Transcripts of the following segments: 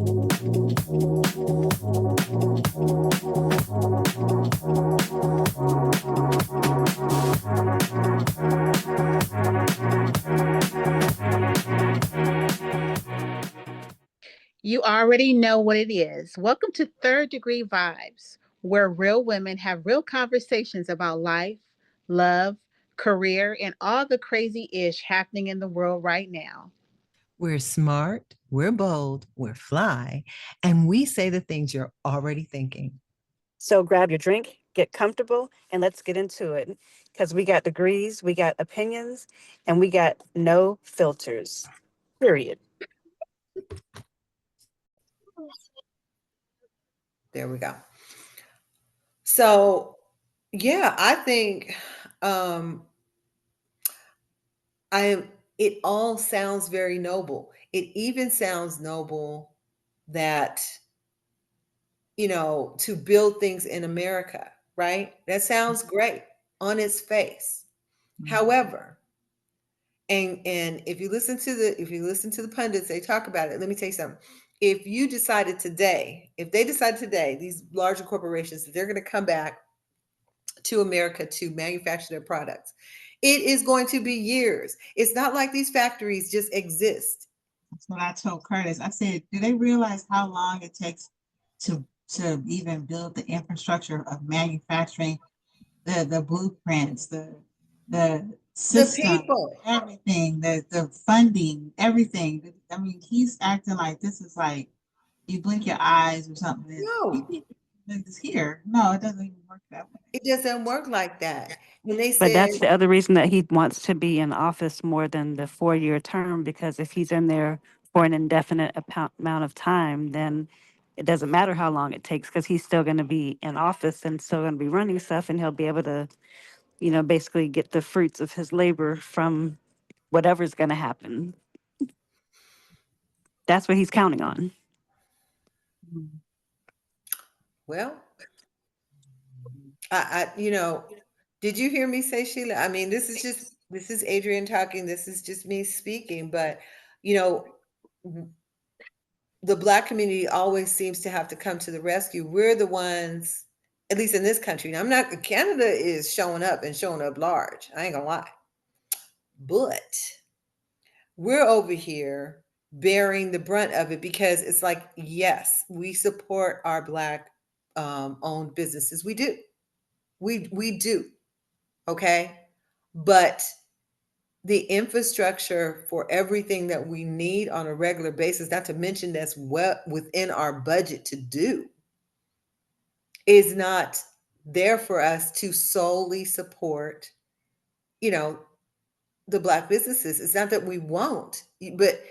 You already know what it is. Welcome to Third Degree Vibes, where real women have real conversations about life, love, career, and all the crazy ish happening in the world right now. We're smart, we're bold, we're fly, and we say the things you're already thinking. So grab your drink, get comfortable, and let's get into it. Because we got degrees, we got opinions, and we got no filters. Period. There we go. So, yeah, I think I it all sounds very noble. It even sounds noble that, to build things in America, right? That sounds great on its face. However, and if you listen to the pundits, they talk about it. Let me tell you something. If they decide today, these larger corporations, that they're going to come back to America to manufacture their products, it is going to be years. It's not like these factories just exist. That's what I told Curtis. I said, do they realize how long it takes to even build the infrastructure of manufacturing, the blueprints, the The system, people. everything, the funding, everything. I mean, he's acting like this is like you blink your eyes or something. No, It's here. No, it doesn't even work that way. it doesn't work like that. And they But said, that's the other reason that he wants to be in office more than the 4-year term, because if he's in there for an indefinite amount of time, then it doesn't matter how long it takes because he's still going to be in office and still going to be running stuff, and he'll be able to, basically get the fruits of his labor from whatever's going to happen. That's what he's counting on. well, did you hear me say, Sheila? I mean, this is Adrienne talking. This is just me speaking, but you know, the Black community always seems to have to come to the rescue. We're the ones, at least in this country. Now, Canada is showing up and showing up large. I ain't gonna lie. But we're over here bearing the brunt of it because it's like, yes, we support our Black owned businesses. We do. We do. Okay. But the infrastructure for everything that we need on a regular basis, not to mention that's what within our budget to do, is not there for us to solely support, you know, the Black businesses. It's not that we won't, but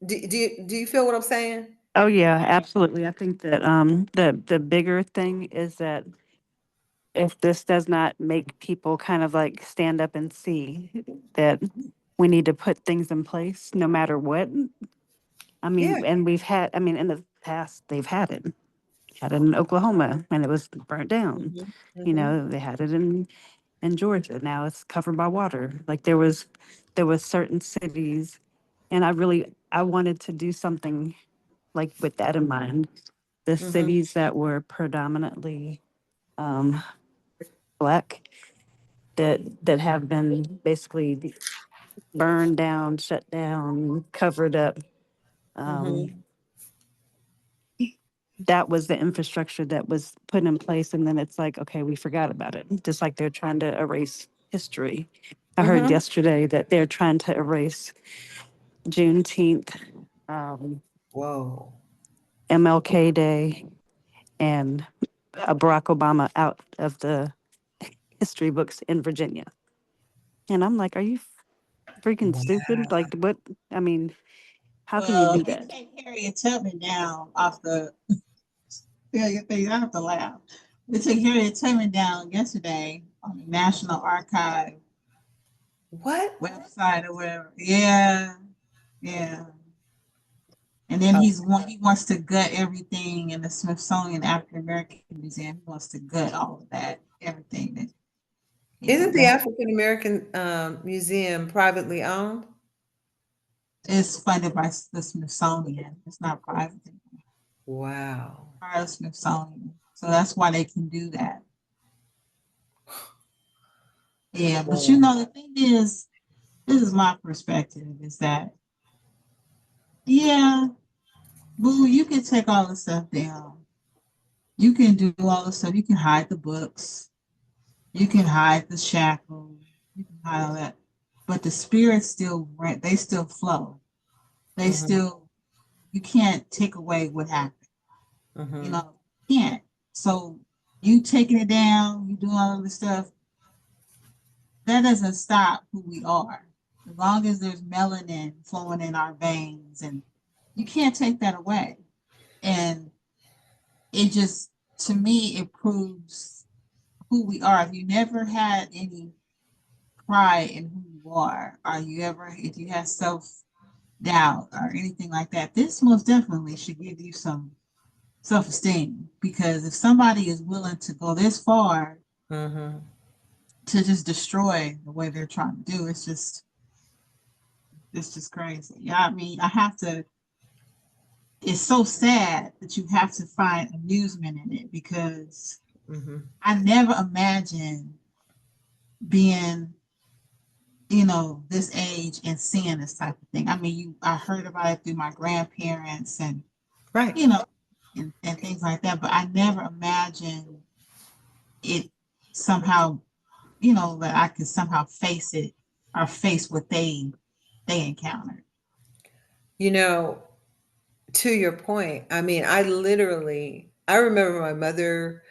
do you feel what I'm saying? Oh yeah, absolutely. I think that the bigger thing is that if this does not make people kind of like stand up and see that we need to put things in place no matter what. I Yeah. mean, and in the past, they've had it in Oklahoma and it was burnt down. Hmm. Hmm. They had it in Georgia. Now it's covered by water. Like there was certain cities, and I wanted to do something like with that in mind. The Hmm. cities that were predominantly um, Black that have been basically burned down, shut down, covered up. Hmm. Um, that was the infrastructure that was put in place, and then it's like, okay, we forgot about it. Just like they're trying to erase history. I heard Hmm. yesterday that they're trying to erase Juneteenth, um, Whoa. MLK Day, and Barack Obama out of the history books in Virginia. And I'm like, are you freaking stupid? Like, what? I mean, how can you Well, do they that? take Harriet Tubman down off the. Yeah, I have to laugh. They took Harriet Tubman down yesterday on the National Archive What? website or whatever. Yeah, yeah. And then he wants to gut everything in the Smithsonian African American Museum. He wants to gut all of that, everything that Isn't the that African American Museum privately owned? is funded by the Smithsonian. It's not private. Wow. Part of the Smithsonian. So that's why they can do that. Yeah, but you Yeah. know, the thing is, this is my perspective, is that, yeah, boo, you can take all the stuff down. You can do all the stuff. You can hide the books. You can hide the shackles. You can hide all that. But the spirits still, they still flow. They Mm-hmm. still, you can't take away what happened. You Mm-hmm. know, can't. So you taking it down, you doing all of this stuff, that doesn't stop who we are. As long as there's melanin flowing in our veins, and you can't take that away. And it just, to me, it proves who we are. If you never had any pride in who you are, or you ever, if you have self doubt or anything like that, this most definitely should give you some self esteem. Because if somebody is willing to go this far Mm-hmm. to just destroy the way they're trying to do, it's just crazy. Yeah, I mean, I have to. It's so sad that you have to find amusement in it, because Mm-hmm. I never imagined being, this age and seeing this type of thing. I mean, I heard about it through my grandparents, and Right. you know, and things like that, but I never imagined it somehow, that I could somehow face it, or face what they encountered. You know, to your point, I mean, I remember my mother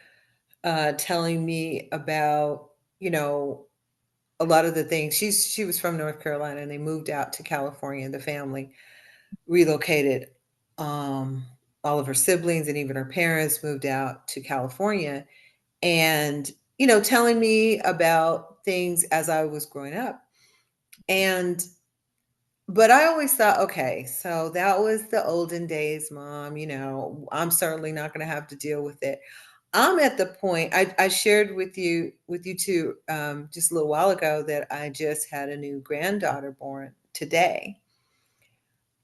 telling me about, you know, a lot of the things. She was from North Carolina and they moved out to California. The family relocated. Um, all of her siblings and even her parents moved out to California, and telling me about things as I was growing up. And but I always thought, okay, so that was the olden days, mom. I'm certainly not going to have to deal with it. I'm at the point I shared with you too, just a little while ago, that I just had a new granddaughter born today,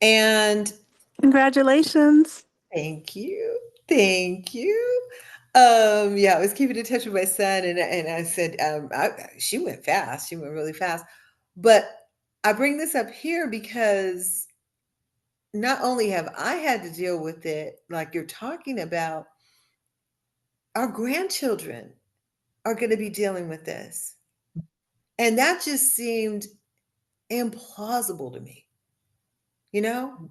and Congratulations. thank you, thank you. Yeah, I was keeping in touch with my son, and I said, she went fast, she went really fast, but I bring this up here because not only have I had to deal with it, like you're talking about, our grandchildren are going to be dealing with this. And that just seemed implausible to me. You know,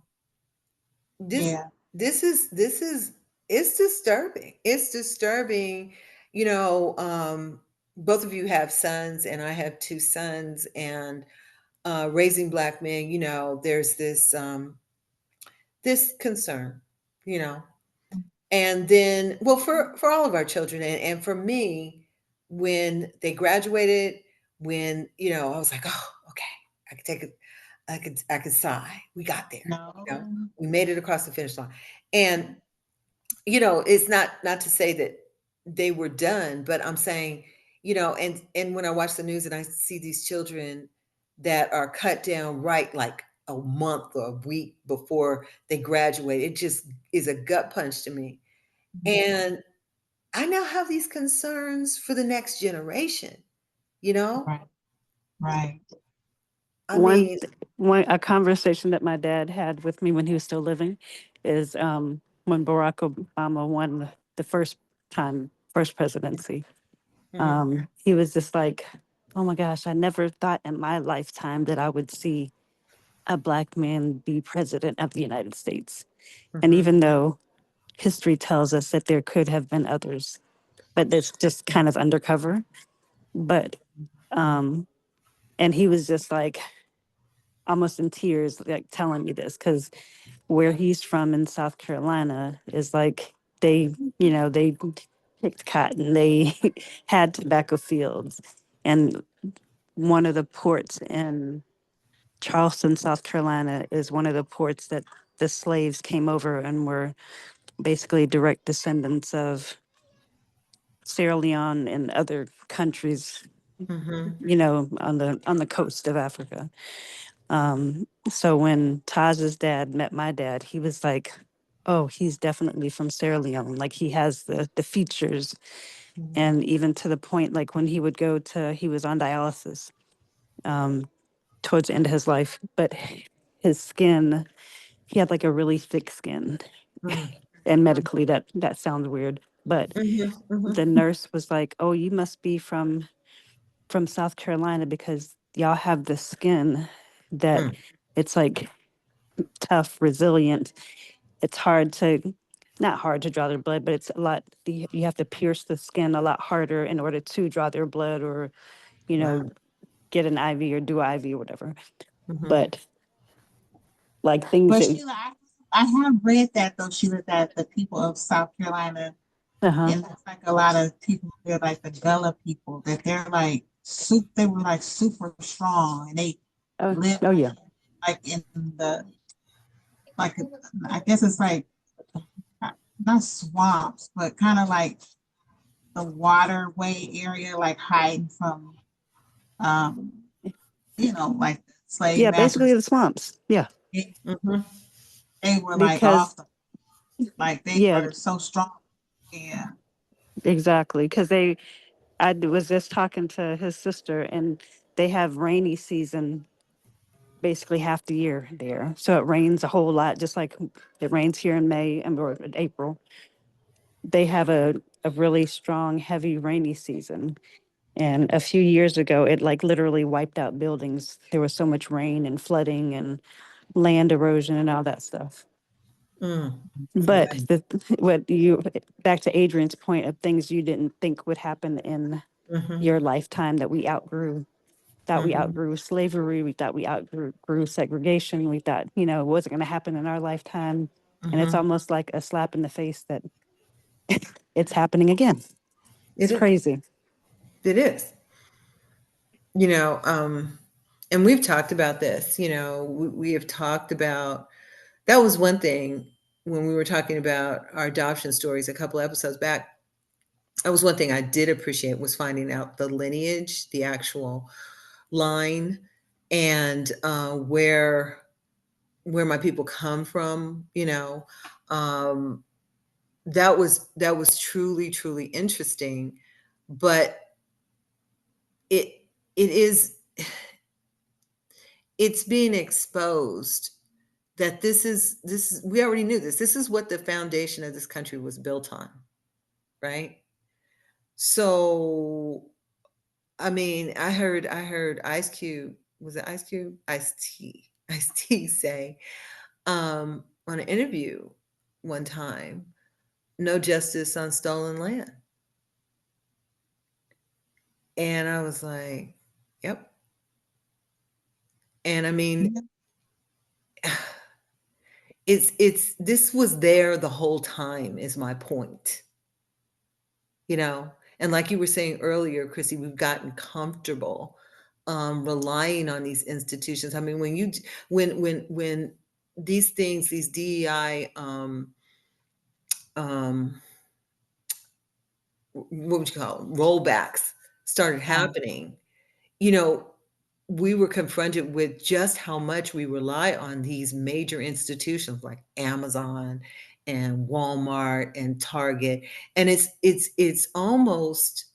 this Yeah. this is it's disturbing. It's disturbing. You know, both of you have sons, and I have two sons, and raising black men. There's this concern. You know, and then, well, for all of our children, and for me, when they graduated, when I was like, oh, okay, I could take it, I could sigh, we got there. you know No. we made it across the finish line. And it's not to say that they were done, but I'm saying, and when I watch the news and I see these children that are cut down right, like a month or a week before they graduate, it just is a gut punch to me. And I now have these concerns for the next generation, you know? Right. Right. I One, mean, one a conversation that my dad had with me when he was still living is when Barack Obama won the first presidency. mhm, He was just like, "Oh my gosh, I never thought in my lifetime that I would see a black man be president of the United States." And mhm, even though history tells us that there could have been others, but it's just kind of undercover. But and he was just like almost in tears, like telling me this because where he's from in South Carolina is like they picked cotton, they had tobacco fields, and one of the ports in Charleston, South Carolina, is one of the ports that the slaves came over and were basically direct descendants of Sierra Leone and other countries, mhm. on the coast of Africa. So when Taj's dad met my dad, he was like, Oh, he's definitely from Sierra Leone. Like he has the features, Mhm. and even to the point like when he would go to he was on dialysis towards the end of his life, but his skin, he had like a really thick skin. Mm. And medically that sounds weird, but Mhm, mhm, the nurse was like, "Oh, you must be from South Carolina because y'all have the skin that mm, it's like tough, resilient. It's hard to not hard to draw their blood, but it's a lot you have to pierce the skin a lot harder in order to draw their blood or, you wow. know, get an IV or do IV or whatever. Mhm, But like things But that Sheila, I have read that though, Sheila, that the people of South Carolina, uh-huh. and it's like a lot of people, they're like the Gullah people, that they're like they were like super strong, and they Oh, live oh yeah. like in the like I guess it's like not swamps, but kind of like the waterway area, like hiding from um, like slave Yeah, basically masters. the swamps. Yeah. They, mhm. they were like Because awesome. Like they yeah, were so strong. Yeah. exactly. Because I was just talking to his sister, and they have rainy season basically half the year there. So it rains a whole lot, just like it rains here in May and or in April. They have a really strong, heavy rainy season. And a few years ago, it like literally wiped out buildings. There was so much rain and flooding and land erosion and all that stuff. Mm, But right. what you back to Adrian's point of things you didn't think would happen in Mhm, your lifetime that we outgrew. Thought we mhm. outgrew slavery. We thought we outgrew segregation. We thought, it wasn't going to happen in our lifetime. And it's Mhm. almost like a slap in the face that it's happening again. It It's is. crazy. It is. You know, and we've talked about this. We have talked about that was one thing when we were talking about our adoption stories a couple episodes back. That was one thing I did appreciate was finding out the lineage, the actual line, and where my people come from. Um, that was truly truly interesting, but it it is it's being exposed that this is we already knew this is what the foundation of this country was built on, right? So I mean, I heard Ice Cube, was it Ice Cube? Ice T say on an interview one time, no justice on stolen land. And I was like, yep. And I mean, Yeah. it's this was there the whole time is my point, you know. And like you were saying earlier, Chrissy, we've gotten comfortable relying on these institutions. I mean, when these things, these DEI um what would you call them, rollbacks started Yeah. happening, you know, we were confronted with just how much we rely on these major institutions like Amazon and Walmart and Target. And it's almost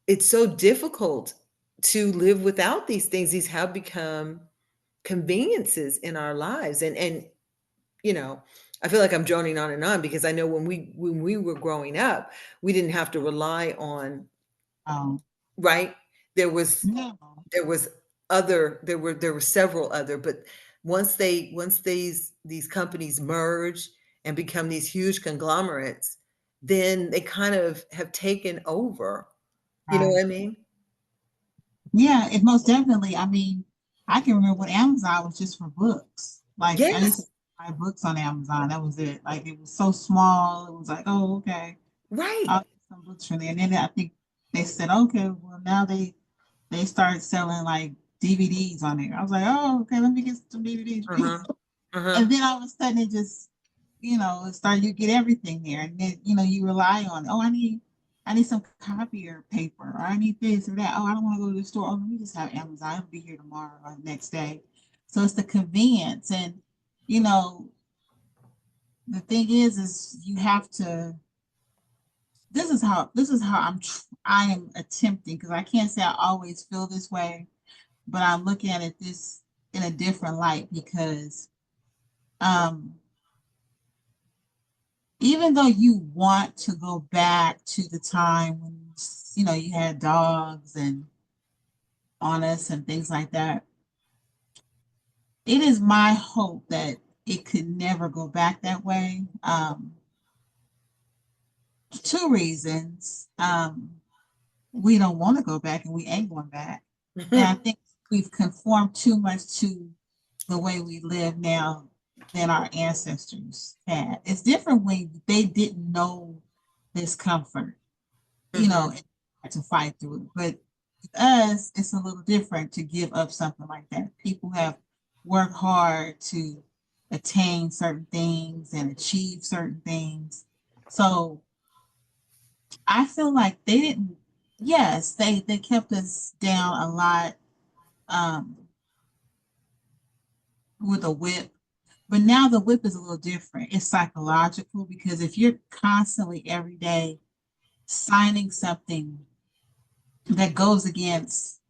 it's so difficult to live without these things. These have become conveniences in our lives. And you know, I feel like I'm droning on and on because I know when we were growing up, we didn't have to rely on, Um, right? There was no. there was there were several other, but once these companies merge and become these huge conglomerates, then they kind of have taken over. You know Right. what I mean? Yeah, it most definitely. I mean, I can remember when Amazon was just for books. Like I used to Yes, buy books on Amazon. That was it. Like it was so small. It was like, oh, okay. right. I'll get some books from there. And then I think they said, okay, well now they started selling like DVDs on there. I was like, oh, okay, let me get some DVDs. Uh-huh. Uh-huh. And then all of a sudden it just, it started, you get everything there. And then, you rely on, oh, I need some copier paper, or I need this or that. Oh, I don't want to go to the store. Oh, let me just have Amazon. It'll be here tomorrow or the next day. So it's the convenience. And, you know, the thing is you have to. This is how I am attempting, because I can't say I always feel this way, but I'm looking at it this in a different light, because um even though you want to go back to the time when you had dogs and honest and things like that, it is my hope that it could never go back that way. Two reasons. We don't want to go back and we ain't going back. And I think we've conformed too much to the way we live now than our ancestors had. It's different when they didn't know this comfort, and to fight through it. But with us, it's a little different to give up something like that. People have worked hard to attain certain things and achieve certain things. So I feel like they didn't, yes, they kept us down a lot, um, with a whip. But now the whip is a little different. It's psychological, because if you're constantly every day signing something that goes against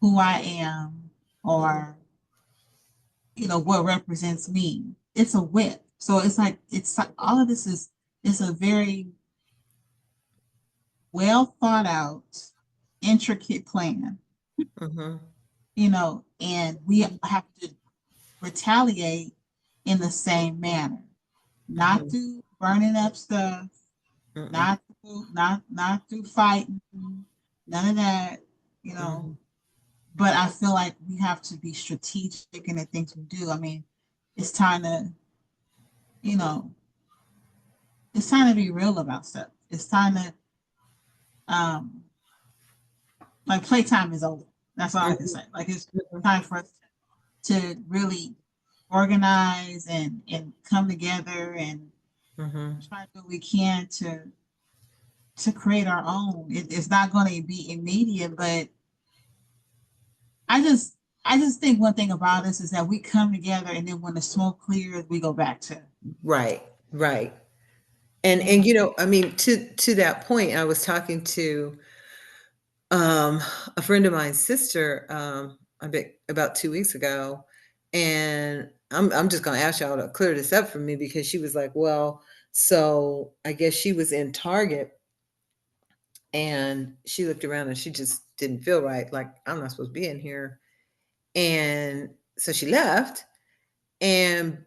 who I am, or what represents me, it's a whip. So it's like all of this is it's a very well thought out, intricate plan, Mhm. and we have to retaliate in the same manner, not Mhm. through burning up stuff, Mm-mm. not through fighting, none of that, you know. Mhm. But I feel like we have to be strategic in the things we do. I mean, it's time to, you know, it's time to be real about stuff. It's time to, um, like, playtime is over. That's all I can Mhm. say. Like, it's Mhm. time for us to really organize and come together and Mhm. try to do what we can to create our own. It's not going to be immediate, but I just I just think one thing about us is that we come together, and then when the smoke clears, we go back to, Right, right. And and I mean, to that point, I was talking to um a friend of mine's sister a bit about 2 weeks ago, and I'm just gonna ask y'all to clear this up for me, because she was like, well, so I guess she was in Target and she looked around and she just didn't feel right, like, I'm not supposed to be in here. And so she left. And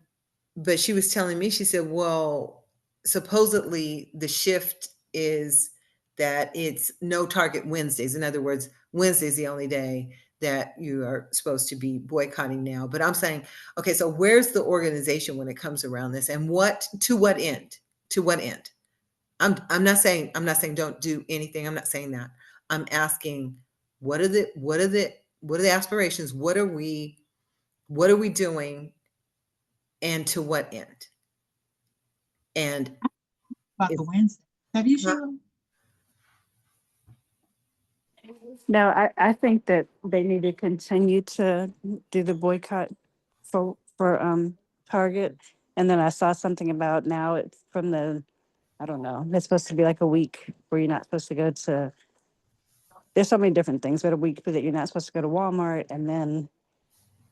but she was telling me, she said, well, supposedly the shift is that it's no Target Wednesdays. In other words, Wednesday's the only day that you are supposed to be boycotting now. But I'm saying, okay, so where's the organization when it comes around this, and what to what end? To what end? I'm not saying don't do anything. I'm not saying that. I'm asking, what are the aspirations? What are we doing, and to what end? And about if the Wednesday. Have you, huh? Sheila? No, I think that they need to continue to do the boycott for Target. And then I saw something about now it's from the, I don't know, it's supposed to be like a week where you're not supposed to go to, there's so many different things, but a week that you're not supposed to go to Walmart. And then,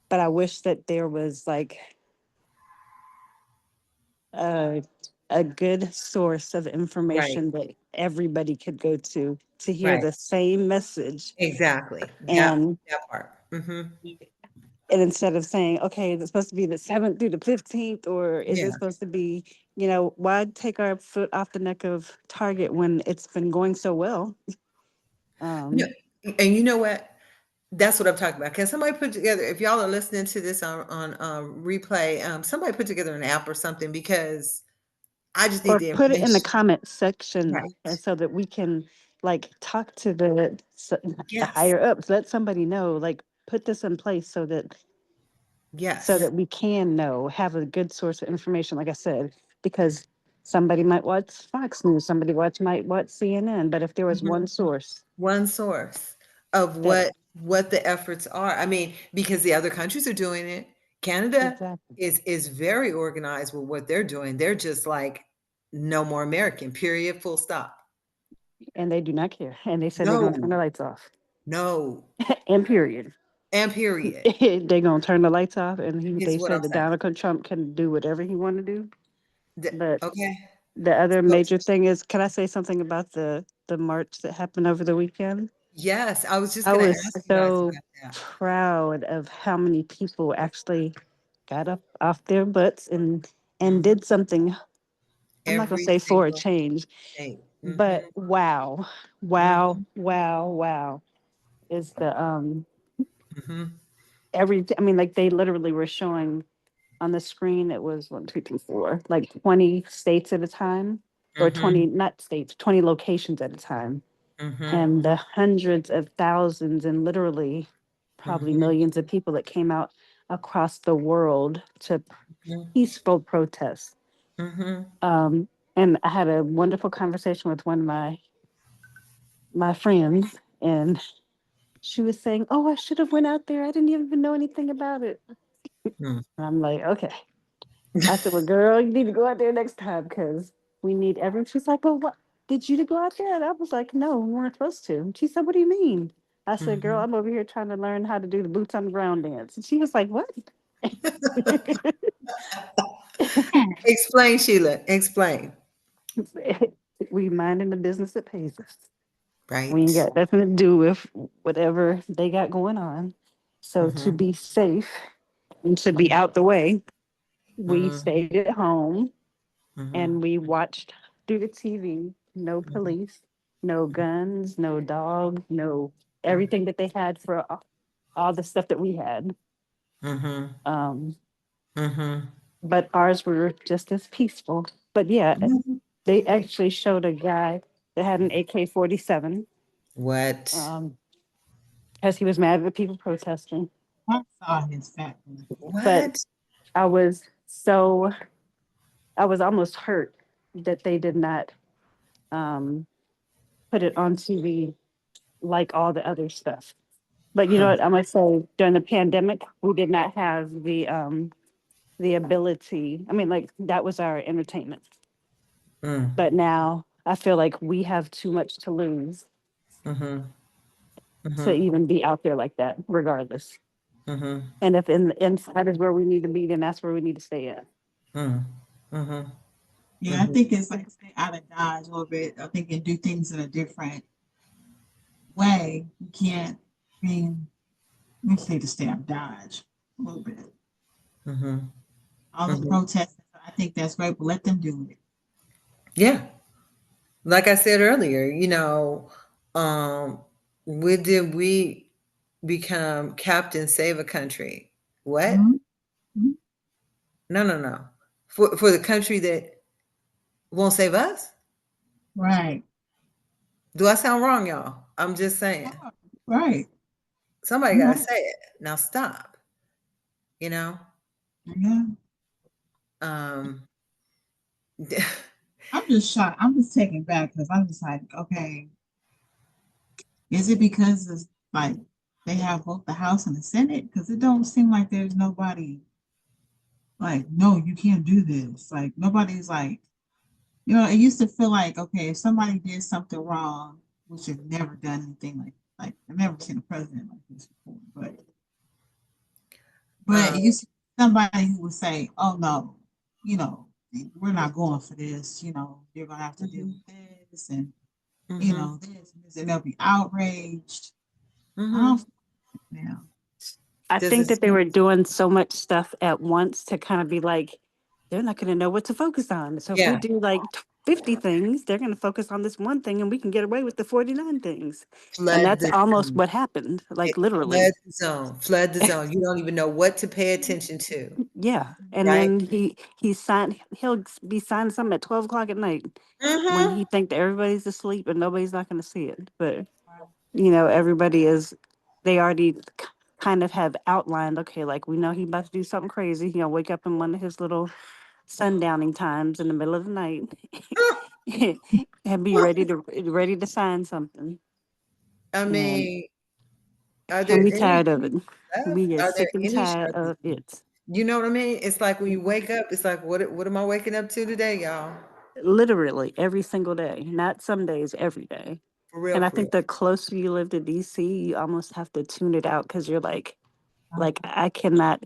but I wish that there was like a, a good source of Right, information that everybody could go to hear right, the same message. exactly. That And that part. Hmm. and instead of saying, okay, is it supposed to be the 7th through the 15th, or is it Yeah. supposed to be, why take our foot off the neck of Target when it's been going so well? No, Um, and you know what? That's what I'm talking about. Can somebody put together, if y'all are listening to this on replay, somebody put together an app or something, because I just need or the put it in the information. comment section, and Right. so that we can like talk to the Yes. higher ups, let somebody know, like put this in place so Yes. that we can know, have a good source of information, like I said, because somebody might watch Fox News, somebody might watch CNN, but if there was Mhm. one source One source of that what the efforts are. I mean, because the other countries are doing it, Canada Exactly. is very organized with what they're doing. They're just like, no more American, period, full stop. And they do not care. And they said they're gonna turn No, the lights off. no, And period. and period. They're gonna turn the lights off, and Is they what I'm said that saying. Donald Trump can do whatever he want to do. But Okay. the other So, major thing is, can I say something about the march that happened over the weekend? yes, I was just I gonna was ask you guys so about that. proud of how many people actually got up off their butts and Mhm. did something. I'm not gonna Every say for a single change, state. but Mhm. wow, wow, Mhm. wow, wow is the Mhm. I mean, like they literally were showing on the screen. It was one, two, three, four, like 20 states at a time, or 20, Mhm. not states, 20 locations at a time, Mhm. and the hundreds of thousands and literally probably Mhm. millions of people that came out across the world to Mhm. peaceful protests. Mhm. Um, and I had a wonderful conversation with one of my friends, and she was saying, "Oh, I should have went out there. I didn't even know anything about it." Mhm. And I'm like, "Okay." I said, "Well, girl, you need to go out there next time because we need everyone." She's like, "Well, what? Did you to go out there?" And I was like, "No, we weren't supposed to." And she said, "What do you mean?" I said, "Girl, Mhm. I'm over here trying to learn how to do the boots on the ground dance." And she was like, "What?" Explain, Sheila. Explain. We minding the business that pays us. We ain't Right. got nothing to do with whatever they got going on. So to Mhm. be safe and to be out the way, we Mhm. stayed at home Mhm. and we watched through the TV. No Mhm. police, no guns, no dogs, no everything that they had for all the stuff that we had. Mhm. Um, Mhm. but ours were just as peaceful. But yeah, Mhm. they actually showed a guy that had an AK-47 What? um, because he was mad at the people protesting. I saw his fat one. But What? I was so I was almost hurt that they did not um, put it on TV like all the other stuff. But you know Huh. what? I must say, during the pandemic, we did not have the ability. I mean, like that was our entertainment. Mm. But now I feel like we have too much to lose Mhm. to Mhm. even be out there like that, regardless. Mhm. And if in the inside is where we need to be, then that's where we need to stay at. Mm. Mhm. Yeah, I Mhm. think it's like stay out of Dodge a little bit. I think and do things in a different way. You can't I mean we just need to stay out of Dodge a little bit. Mhm. All the Mhm. protests, I think that's great, but let them do it. Yeah. Like I said earlier, um, when did we become Captain Save a Country? What? Mhm. Mhm. No, no, no. For the country that won't save us? Right. Do I sound wrong, y'all? I'm just saying. Oh, right. Somebody got to Yeah. say it. Now stop. You know. Yeah. Um. I'm just shocked. I'm just taken back because I'm just like, okay, is it because it's like they have both the House and the Senate? Because it don't seem like there's nobody like, no, you can't do this. Like nobody's like, it used to feel like, okay, if somebody did something wrong, which have never done anything like I've never seen a president like this before, but um. it used to be somebody who would say, oh no, you know, we're not going for this, you're gonna have to deal Mhm. with this and Mhm. this and this, and they'll be outraged. I Mhm. don't now. I Does think it that they seem? were doing so much stuff at once to kind of be like, they're not going to know what to focus on. So if we Yeah. do like 50 things, they're going to focus on this one thing and we can get away with the 49 things. And Flood that's the almost zone. what happened, It like literally. flood the zone. Flood the zone. You don't even know what to pay attention to. Yeah. And Right. then he'll be signing something at 12 o'clock at night when Mhm. he think that everybody's asleep and nobody's not going to see it. But, everybody is, they already kind of have outlined, okay, like we know he about to do something crazy. He'll wake up in one of his little sundowning times in the middle of the night and be ready to sign something. I And mean, are and there we any tired of it. issues left? We are Are there sick and any tired of it. You know what I mean? It's like when you wake up, it's like, what am I waking up to today, y'all? Literally every single day, not some days, every day. For real, And I for real. think the closer you live to DC, you almost have to tune it out because you're like I cannot.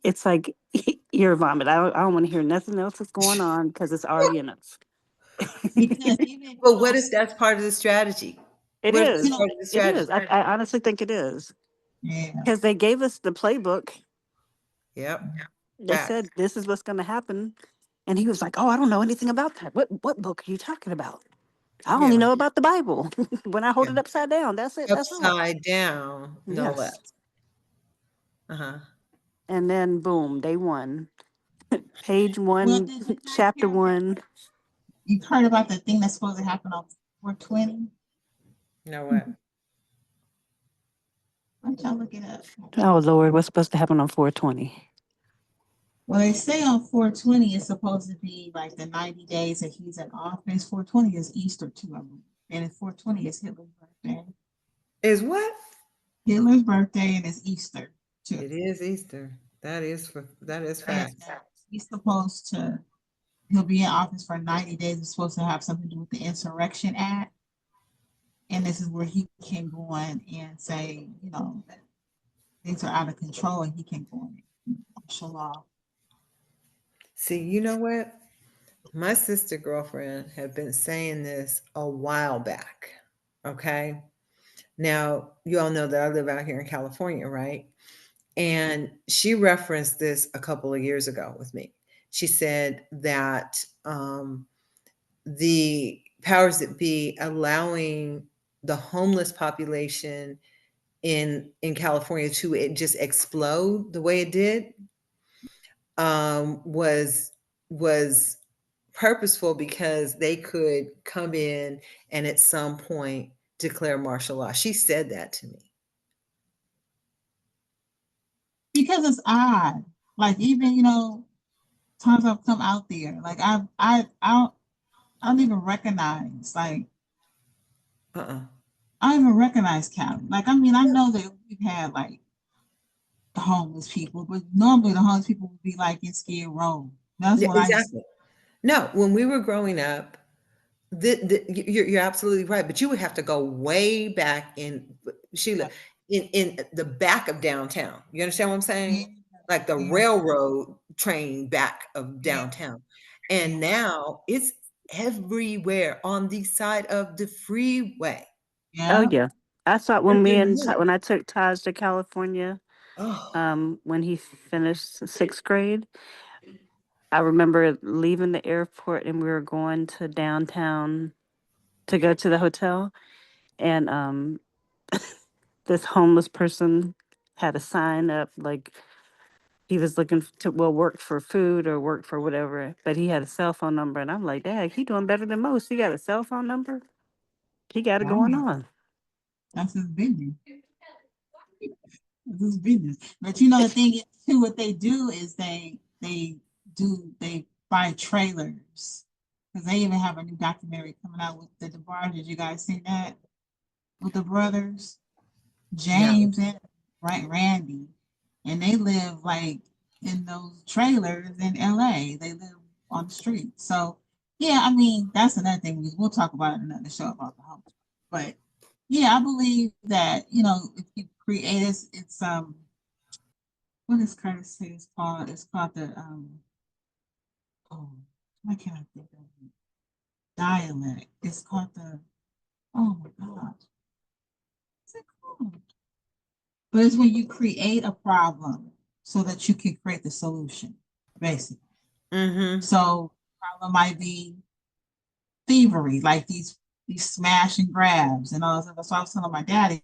It's like ear vomit. I don't want to hear nothing else that's going on because it's already enough. Because even But what if that's part of the strategy? It What if it's you is. know, part of the It strategy? is. I honestly think it is yeah. because they gave us the playbook. Yep. They Facts. said this is what's going to happen, and he was like, "Oh, I don't know anything about that. What book are you talking about? I only Yeah. know about the Bible when I hold Yeah. it upside down. That's it. That's all." Upside down, no Yes. less. Uh-huh. And then boom, day one, page Well, one, did you guys chapter hear about one. you've heard about the thing that's supposed to happen on 420? Know what? Why don't y'all look it up? Oh Lord, what's supposed to happen on 420? Well, they say on 420 is supposed to be like the 90 days that he's in office. 420 is Easter too, I believe. And then 420 is Hitler's birthday. Is what? Hitler's birthday and it's Easter too. It is Easter. That is And fact. he's supposed to he'll be in office for 90 days. It's supposed to have something to do with the Insurrection Act. And this is where he can go in and say, you know, that things are out of control and he can go in and martial law. See, you know what? My sister girlfriend had been saying this a while back. Okay. Now, you all know that I live out here in California, right? And she referenced this a couple of years ago with me. She said that the powers that be allowing the homeless population in California to it just explode the way it did was purposeful because they could come in and at some point declare martial law. She said that to me. Because it's odd. Like even, you know, times I've come out there, like I don't even recognize like Uh-uh. I don't even recognize Cali. Like I mean, I know that we've had like the homeless people, but normally the homeless people would be like in Skid Row. That's Yeah, what I used to. exactly. No, when we were growing up, you're absolutely right, but you would have to go way back in Sheila, in the back of downtown. You understand what I'm Yeah, saying? Like the yeah, railroad train back of yeah, downtown. yeah. And now it's everywhere on the side of the freeway. Oh Yeah. yeah, I saw it when Everywhere. when I took Taj to California. Oh, When he finished sixth grade, I remember leaving the airport and we were going to downtown to go to the hotel, and this homeless person had a sign up like he was looking to work for food or work for whatever, but he had a cell phone number, and I'm like, Dad, he doing better than most. He got a cell phone number. He got it going Wow. on. That's his business. That's his business. But you know the thing is too, what they do is they buy trailers. Because they even have a new documentary coming out with the DeBar. Did you guys see that? With the brothers, no. James and Randy. And they live like in those trailers in LA. They live on the street. So yeah, I mean, that's another thing we'll talk about in another show about the homeless. But yeah, I believe that, you know, if you create it's what is Curtis say it's called? It's called the oh, why can't I think of it? Dialect. It's called the oh my god. What's it called? But it's when you create a problem so that you can create the solution, basically. Mm-hmm. So problem might be thievery, like these smash and grabs and all that. So I was telling my dad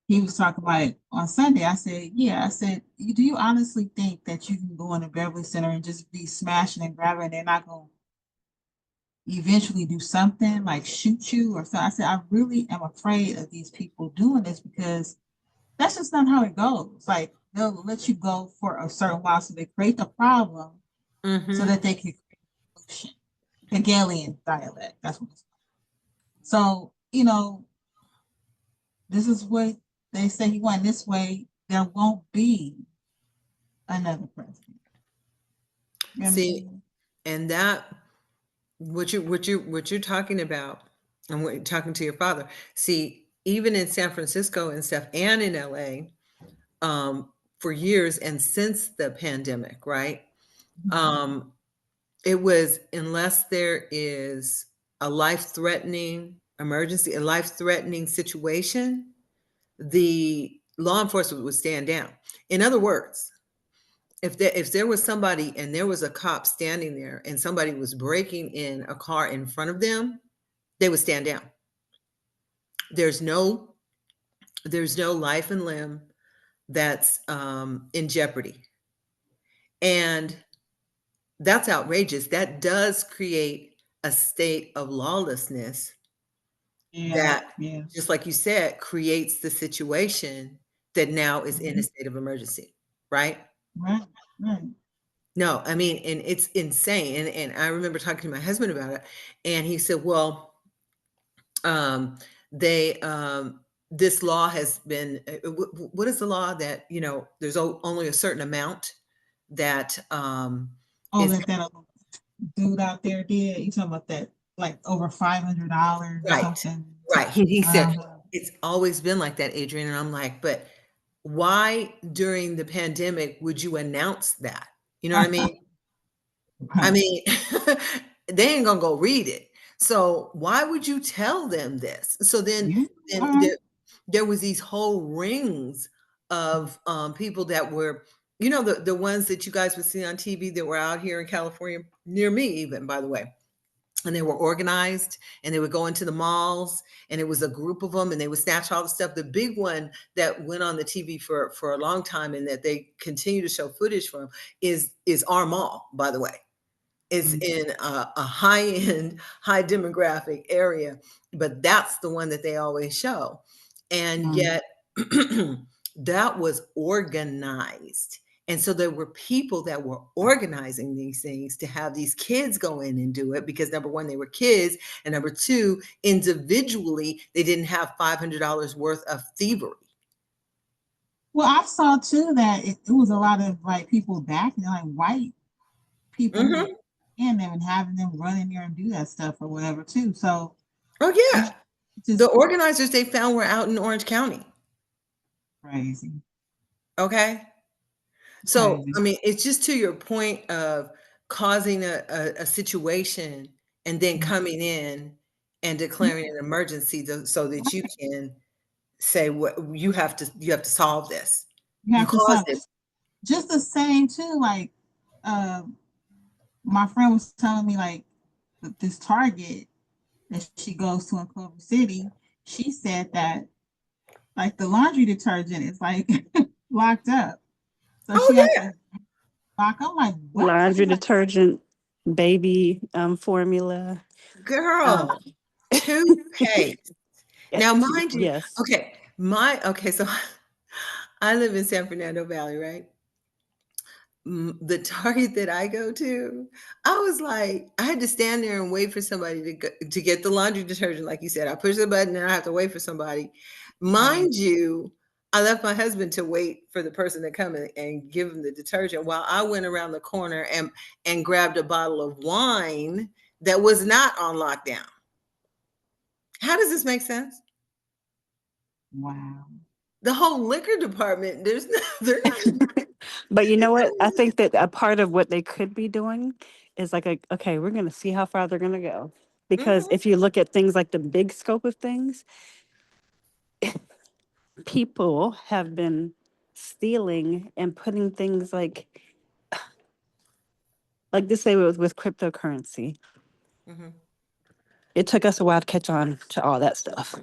he was talking about it on Sunday. I said, yeah, I said, do you honestly think that you can go in a Beverly Center and just be smashing and grabbing and they're not going to eventually do something like shoot you or something? I said, I really am afraid of these people doing this because that's just not how it goes. Like they'll let you go for a certain while so they create the problem so Mm-hmm. that they can create a solution. Hegelian dialect, that's what it's called. So, you know, this is what they say he went this way. there won't be another president. You See, understand? and that what you're talking about, and what you're talking to your father. See, even in San Francisco and stuff, and in LA, for years and since the pandemic, right? Um, it was, unless there is a life-threatening emergency, a life-threatening situation, the law enforcement would stand down. In other words, if there was somebody and there was a cop standing there and somebody was breaking in a car in front of them, they would stand down. There's no there's no life and limb that's in jeopardy, and that's outrageous. That does create a state of lawlessness Yeah, that, yeah. just like you said, creates the situation that now is in a Mhm. state of emergency, right? Right, right. No, I mean, and it's insane. And I remember talking to my husband about it, and he said, "Well, they this law has been what is the law that, there's only a certain amount that Oh, is that dude out there did. You talking about that, like over $500 or right, something? right." He said Uh-huh. it's always been like that, Adrian, and I'm like, but why during the pandemic would you announce that? You know what I mean? I Right. mean, they ain't gonna go read it. So why would you tell them this? So then, Yeah. then All right. there was these whole rings of people that were, the ones that you guys would see on TV that were out here in California, near me, even, by the way. And they were organized, and they would go into the malls, and it was a group of them, and they would snatch all the stuff. The big one that went on the TV for a long time, and that they continue to show footage from, is our mall, by the way. It's Mhm. in a high-end, high demographic area, but that's the one that they always show. And Mhm. yet that was organized. And so there were people that were organizing these things to have these kids go in and do it, because number one, they were kids, and number two, individually, they didn't have $500 worth of thievery. Well, I saw too that it was a lot of like people backing, like white people who were Hmm. in them and having them run in there and do that stuff or whatever too. So Oh it's yeah. The just organizers they found were out in Orange County. crazy, Okay. So, crazy. I mean, it's just to your point of causing a situation and then Mhm. coming in and Yeah, declaring an emergency so that you can say what you have to solve this. you You have to caused stop. it. Just the same too. Like uh, my friend was telling me like this Target that she goes to in Culver City. She said that like the laundry detergent is like locked up, so Oh she has yeah, to lock. I'm like, what? Laundry She's like, detergent, baby formula. Um, girl, toothpaste. Now, mind you, yes. so I live in San Fernando Valley, right? The Target that I go to, I was like, I had to stand there and wait for somebody to get the laundry detergent. Like you said, I push the button and I have to wait for somebody. right. Mind you, I left my husband to wait for the person to come and give him the detergent while I went around the corner and grabbed a bottle of wine that was not on lockdown. How does this make sense? Wow. The whole liquor department, they're not. But you know what? I think that a part of what they could be doing is like, okay, we're going to see how far they're going to go. Because Mhm, if you look at things like the big scope of things, people have been stealing and putting things like this way with cryptocurrency. mhm, It took us a while to catch on to all that stuff.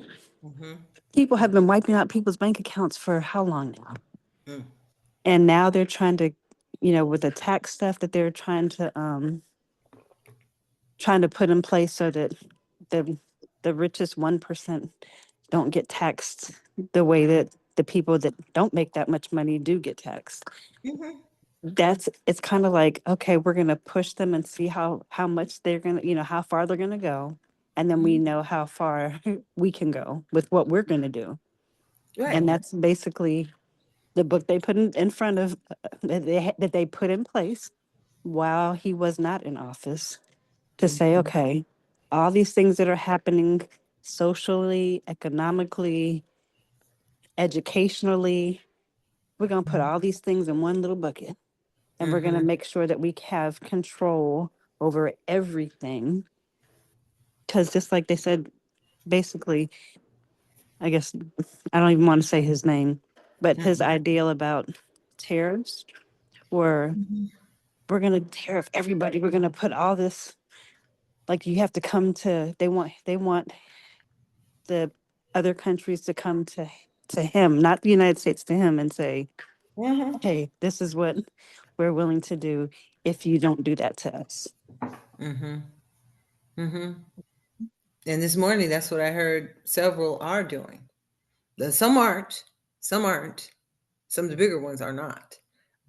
mhm, People have been wiping out people's bank accounts for how long now? mhm, And now they're trying to, with the tax stuff that they're trying to put in place so that the the richest 1% don't get taxed the way that the people that don't make that much money do get taxed. mhm, It's kind of like, okay, we're going to push them and see how much they're going to, how far they're going to go, and then we mhm. know how far we can go with what we're going to do. Right. And that's basically The book they put in front of that they put in place while he was not in office to say, Mhm. okay, all these things that are happening socially, economically, educationally, we're going to put all these things in one little bucket, and we're going to Mhm. make sure that we have control over everything. Because just like they said, basically, I guess I don't even want to say his name, but his Mhm. ideal about tariffs were, Mhm. we're going to tariff everybody. We're going to put all this, like you have to come to, they want the other countries to come to him, not the United States, to him, and say, Mhm. hey, this is what we're willing to do if you don't do that to us. Mhm. Mhm. And this morning, that's what I heard several are doing. Some aren't. Some aren't. Some of the bigger ones are not,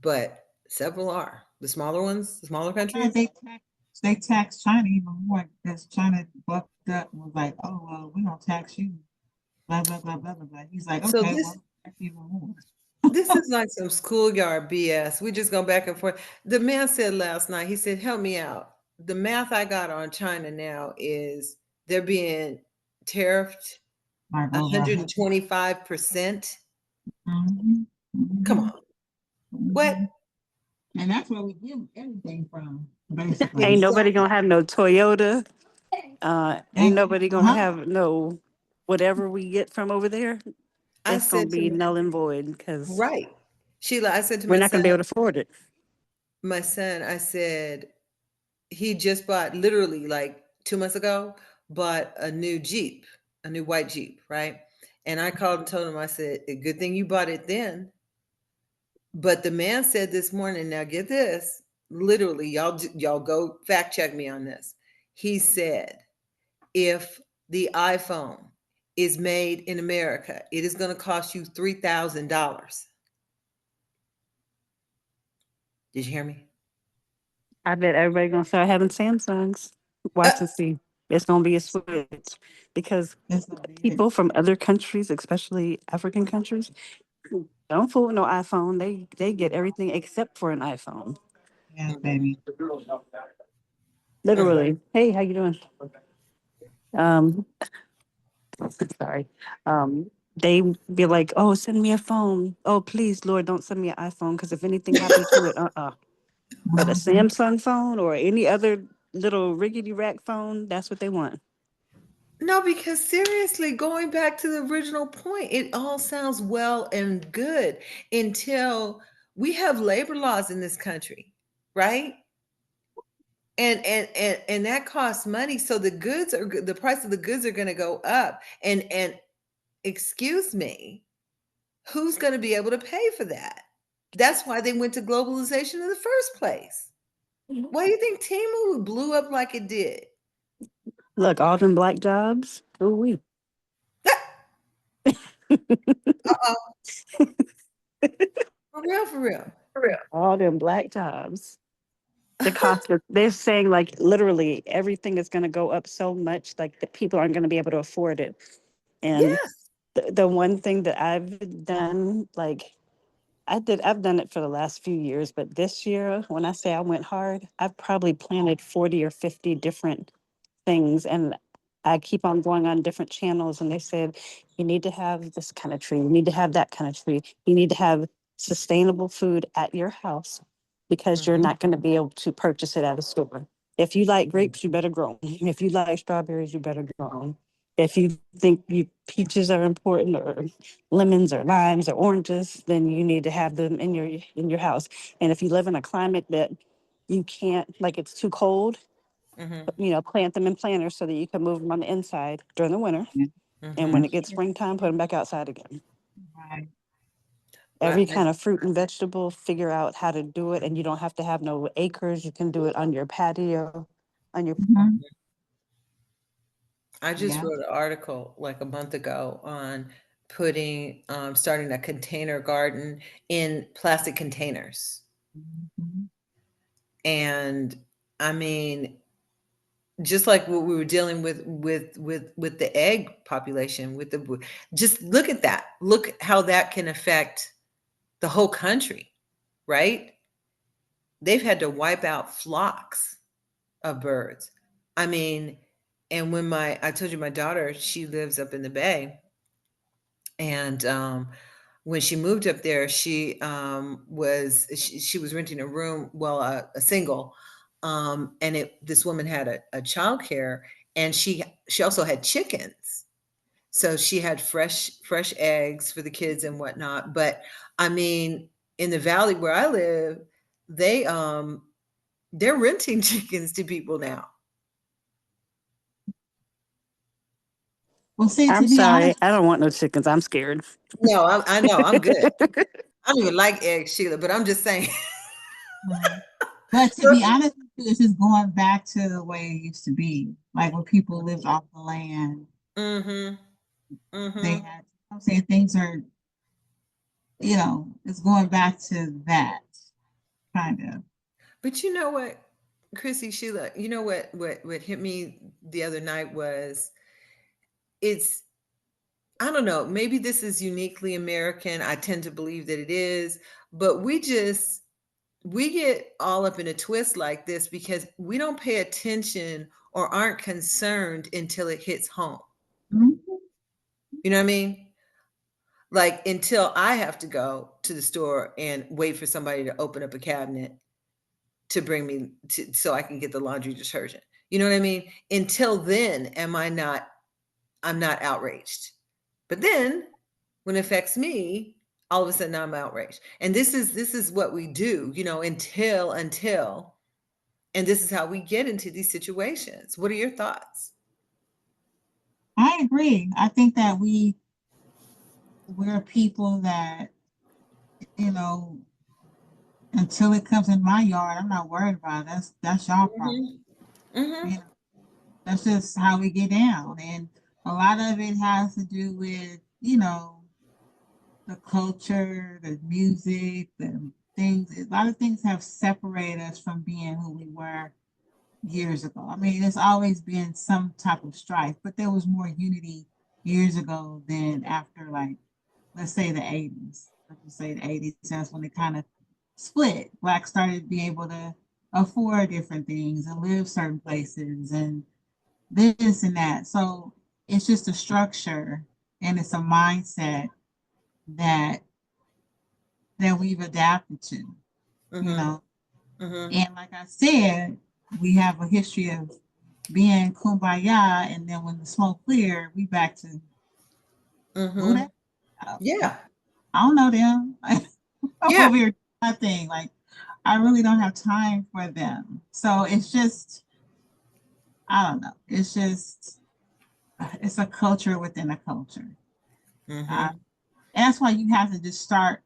but several are. The smaller ones, the smaller Yeah, countries. they tax China even more because China bucked up and was like, oh well, we don't tax you, blah blah blah blah blah blah. He's like, So okay, this well, tax even more. this is like some schoolyard BS. We just go back and forth. The man said last night, he said, help me out. The math I got on China now is they're being tariffed Like over 125%. mm-hmm, Come mm-hmm, on. What? mm-hmm. And that's where we get everything from, basically. Ain't nobody gonna Exactly. have no Toyota. Ain't And, nobody gonna uh-huh. have no whatever we get from over there. I It's gonna said to be null and void because right. Sheila, I said to we're not gonna be able to afford it. my son, I said, he just bought literally like 2 months ago, bought a new Jeep, a new white Jeep, right? And I called and told him, I said, a good thing you bought it then. But the man said this morning, now get this, literally, y'all go fact check me on this. He said, if the iPhone is made in America, it is going to cost you $3,000. Did you hear me? I bet everybody gonna start having Samsungs. Uh, Watch and see. It's gonna be a switch because That's gonna be it. people from other countries, especially African countries, don't fool with no iPhone. They get everything except for an iPhone. Yes, mhm, baby. mm. Literally. Hey, how you doing? Um, sorry. They be like, "Oh, send me a phone. Oh, please, Lord, don't send me an iPhone because if anything happened to it, But a Mm-hmm. Samsung phone or any other little rickety rack phone, that's what they want. No, because seriously, going back to the original point, it all sounds well and good until we have labor laws in this country, right? And that costs money. So the price of the goods are going to go up. And excuse me, who's going to be able to pay for that? That's why they went to globalization in the first place. Why do you think Timu blew up like it did? Look, all them black jobs. Ooh wee. Uh-oh, for real, for real. All them black jobs. The cost of they're saying like literally everything is going to go up so much like that people aren't going to be able to afford it. And Yes. the one thing that I've done, like I've done it for the last few years, but this year, when I say I went hard, I've probably planted 40 or 50 different things. And I keep on going on different channels, and they said, you need to have this kind of tree, you need to have that kind of tree, you need to have sustainable food at your house because you're Mhm, not going to be able to purchase it at a store. If you like grapes, you better grow 'em. If you like strawberries, you better grow 'em. If you think peaches are important or lemons or limes or oranges, then you need to have them in your house. And if you live in a climate that you can't, like it's too cold, mhm, plant them in planters so that you can move them on the inside during the winter. Yeah, And when mhm. it gets springtime, put them back outside again. right. Well, Every kind of fruit and vegetable, figure out how to do it. And you don't have to have no acres. You can do it on your patio, on your, Mm-hmm. I just Yeah. wrote an article like a month ago on starting a container garden in plastic containers. Mm-hmm. And I mean, just like what we were dealing with the egg population, just look at that. Look how that can affect the whole country, right? They've had to wipe out flocks of birds. I mean, and when I told you my daughter, she lives up in the Bay, and when she moved up there, she was renting a room, well, a single, and this woman had a child care, and she also had chickens, so she had fresh eggs for the kids and whatnot. But I mean, in the valley where I live, they they're renting chickens to people now. Well, see, I'm to be sorry. honest, I don't want no chickens. I'm scared. No, I know I'm good. I don't even like eggs, Sheila, but I'm just saying. mm, but to be honest with you, it's just going back to the way it used to be, like when people lived off the land. Mm-hmm. They Mm-hmm. had, I'm saying things are, it's going back to that kind of. But you know what, Chrissy, Sheila, you know what hit me the other night was, it's, I don't know, maybe this is uniquely American. I tend to believe that it is, but we get all up in a twist like this because we don't pay attention or aren't concerned until it hits home. Mhm. You know what I mean? Like until I have to go to the store and wait for somebody to open up a cabinet to bring me to so I can get the laundry detergent. You know what I mean? Until then, I'm not outraged. But then when it affects me, all of a sudden I'm outraged. And this is what we do, until and this is how we get into these situations. What are your thoughts? I agree. I think that we're people that, you know, until it comes in my yard, I'm not worried about it. That's y'all problem. Mhm. Mhm. You know, that's just how we get down. And a lot of it has to do with, the culture, the music, the things. A lot of things have separated us from being who we were years ago. I mean, there's always been some type of strife, but there was more unity years ago than after, like, let's say the 80s. Let's say the 80s, that's when it kind of split. Blacks started being able to afford different things and live certain places and this and that. So it's just a structure and it's a mindset that we've adapted to, you Mhm. know. Mhm. And like I said, we have a history of being kumbaya, and then when the smoke clear, we back to who Mhm. that? I Yeah. don't know them. I'm Yeah. over here doing my thing. Like I really don't have time for them. So it's just, I don't know. It's just, it's a culture within a culture. Uh, Mhm. and that's why you have to just start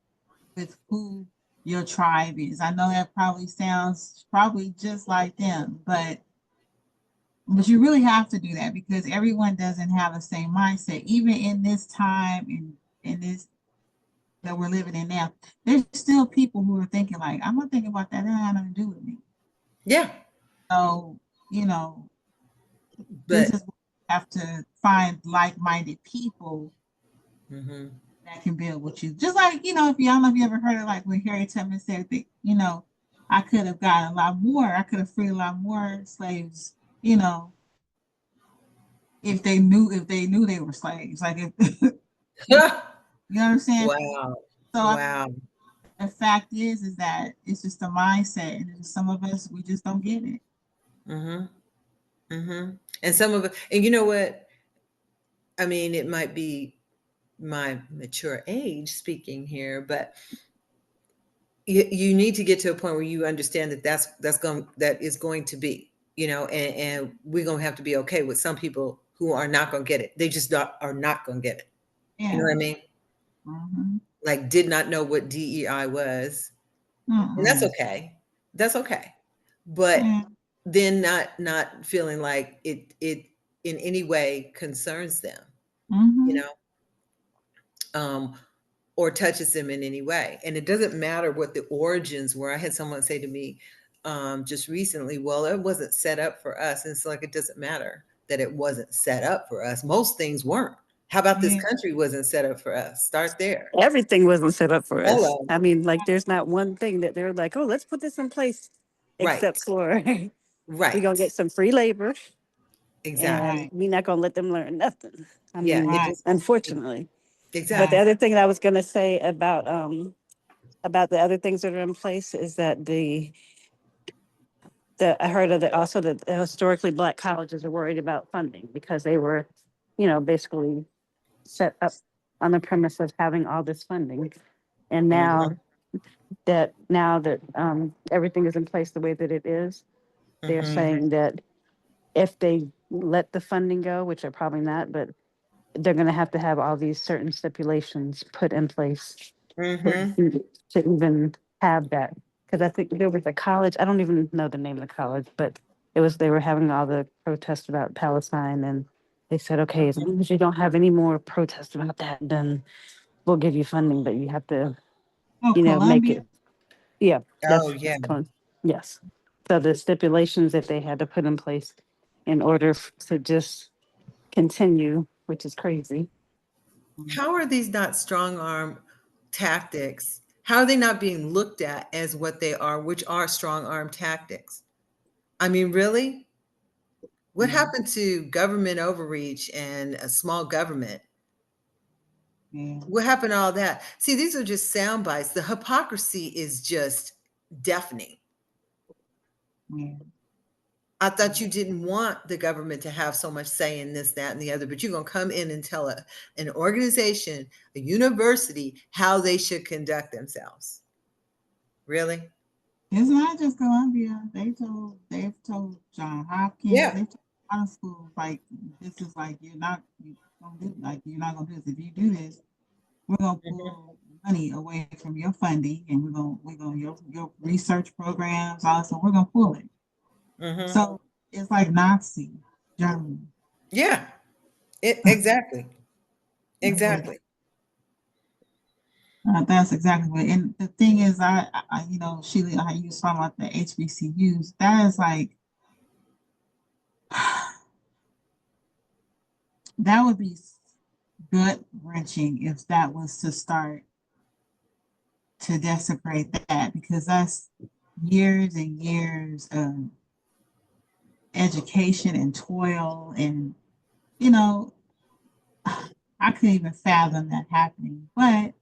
with who your tribe is. I know that probably sounds probably just like them, but you really have to do that because everyone doesn't have the same mindset. Even in this time in this that we're living in now, there's still people who are thinking like, I'm not thinking about that. That has nothing to do with me. Yeah. So, you know, this But is what we have to find like-minded people mhm. that can build with you. Just like, if you I don't know if you ever heard of like when Harry Tubman said that, I could have gotten a lot more, I could have freed a lot more slaves, you know, if they knew they were slaves. Like if you know what I'm saying? Wow. So Wow. the fact is that it's just a mindset, and some of us we just don't get it. Mhm. Mhm. And some of it, and you know what? I mean, it might be my mature age speaking here, but you need to get to a point where you understand that that is going to be, and we're going to have to be okay with some people who are not going to get it. They just are not going to get it. You know Yeah. what I mean? Mm-hmm. Like did not know what DEI was, and that's Mm-mm. okay. That's okay. But Yeah. then not feeling like it in any way concerns them, you Mm-hmm. know, um, or touches them in any way. And it doesn't matter what the origins were. I had someone say to me just recently, well, it wasn't set up for us. And it's like, it doesn't matter that it wasn't set up for us. Most things weren't. How about this Yeah. country wasn't set up for us? Start there. Everything wasn't set up for us. Hello. I mean, like, there's not one thing that they're like, oh, let's put this in place, Right. except for we're gonna Right. get some free labor, Exactly. and Right. we're not gonna let them learn nothing. I Yeah. mean, Right. unfortunately. But the Exactly. Right. other thing that I was gonna say about the other things that are in place is that the I heard of the also that the historically black colleges are worried about funding because they were, basically set up on the premise of having all this funding. And Mhm. now that everything is in place the way that it is, they're Mhm. saying that if they let the funding go, which they're probably not, but they're going to have all these certain stipulations put in place Mhm. to even have that. Because I think there was a college, I don't even know the name of the college, but they were having all the protests about Palestine, and they said, okay, as long as you don't have any more protests about that, then we'll give you funding, but you have to, Oh, make Columbia. it. Yeah, Oh that's yeah. yes. So the stipulations that they had to put in place in order to just continue, which is crazy. How are these not strong arm tactics? How are they not being looked at as what they are, which are strong arm tactics? I mean, really? What Yeah. happened to government overreach and a small government? Yeah. What happened to all that? See, these are just sound bites. The hypocrisy is just deafening. Yeah. I thought you didn't want the government to have so much say in this, that, and the other, but you're going to come in and tell an organization, a university, how they should conduct themselves. Really? It's not just Columbia. They've told John Hopkins, Yeah. they've told a lot of schools like this is like you're not gonna do this. If you do this, we're gonna Mhm. pull money away from your funding and we're gonna your research programs also we're gonna pull it. Mhm. So it's like Nazi Germany. Yeah. Exactly. That's what Exactly. that's exactly what. And the thing is, Sheila, how you was talking about the HBCUs, that is like that would be gut wrenching if that was to start to desecrate that because that's years and years of education and toil and you know I couldn't even fathom that happening, but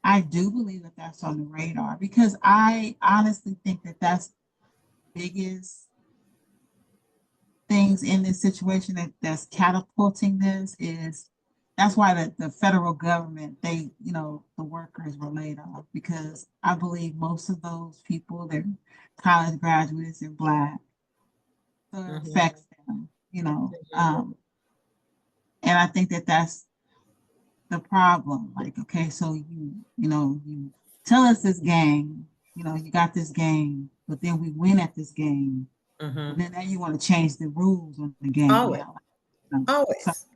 I do believe that that's on the radar because I honestly think that that's the biggest things in this situation that's catapulting this is that's why the federal government the workers were laid off because I believe most of those people they're college graduates and black so it Mhm. affects them and I think that that's the problem like okay so you tell us this game you got this game but then we win at this game but Mhm. then now you want to change the rules on the game Always. now. So Always.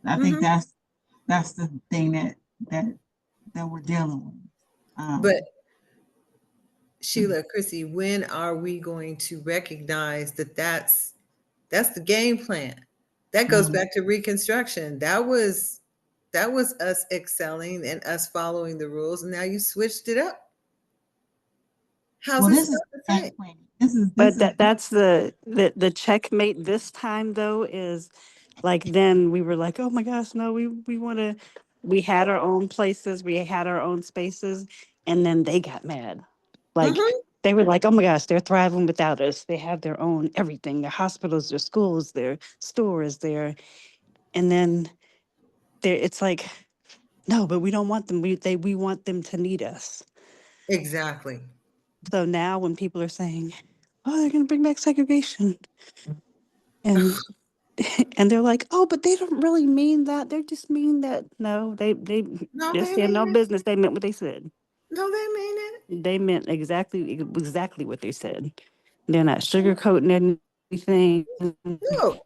I think Mhm. that's the thing that that we're dealing with. But Um, Sheila, Chrissy, when are we going to recognize that that's the game plan? That goes mhm. back to Reconstruction. That was us excelling and us following the rules, and now you switched it up. How's Well, this this is not the the game same? plan. This But is that's the checkmate this time though is like then we were like, oh my gosh, no, we want to. We had our own places, we had our own spaces, and then they got mad. Like Mhm. they were like, oh my gosh, they're thriving without us. They have their own everything, their hospitals, their schools, their stores, and then there it's like, no, but we don't want them. We want them to need us. Exactly. So now when people are saying, oh, they're gonna bring back segregation, and and they're like, oh, but they don't really mean that. They just mean that. No, they No, just they had no mean it. business. They meant what they said. No, they mean it. They meant exactly what they said. They're not sugarcoating anything. No,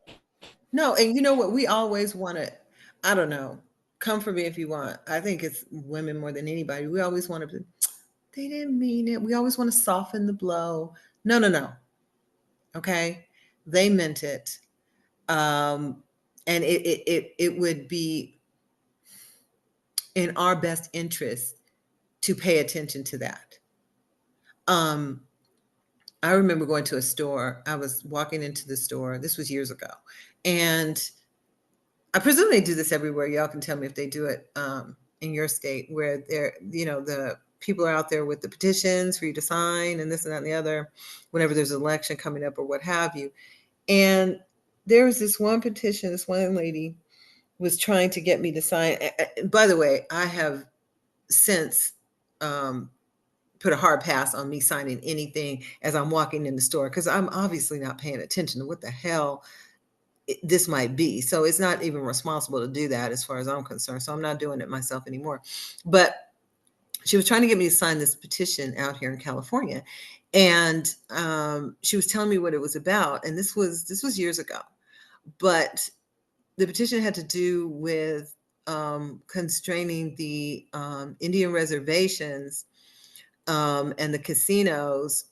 no. And you know what? We always want to, I don't know, come for me if you want. I think it's women more than anybody. We always want to, they didn't mean it. We always want to soften the blow. No, no, no. Okay. They meant it. Um, And it would be in our best interest to pay attention to that. I remember going to a store. I was walking into the store. This was years ago. And I presume they do this everywhere. Y'all can tell me if they do it in your state, where they're, the people are out there with the petitions for you to sign and this and that and the other, whenever there's an election coming up or what have you. And there was this one petition, this one lady was trying to get me to sign. By the way, I have since put a hard pass on me signing anything as I'm walking in the store, because I'm obviously not paying attention to what the hell this might be. So it's not even responsible to do that as far as I'm concerned. So I'm not doing it myself anymore. But she was trying to get me to sign this petition out here in California. And she was telling me what it was about. And this was years ago. But the petition had to do with constraining the Indian reservations and the casinos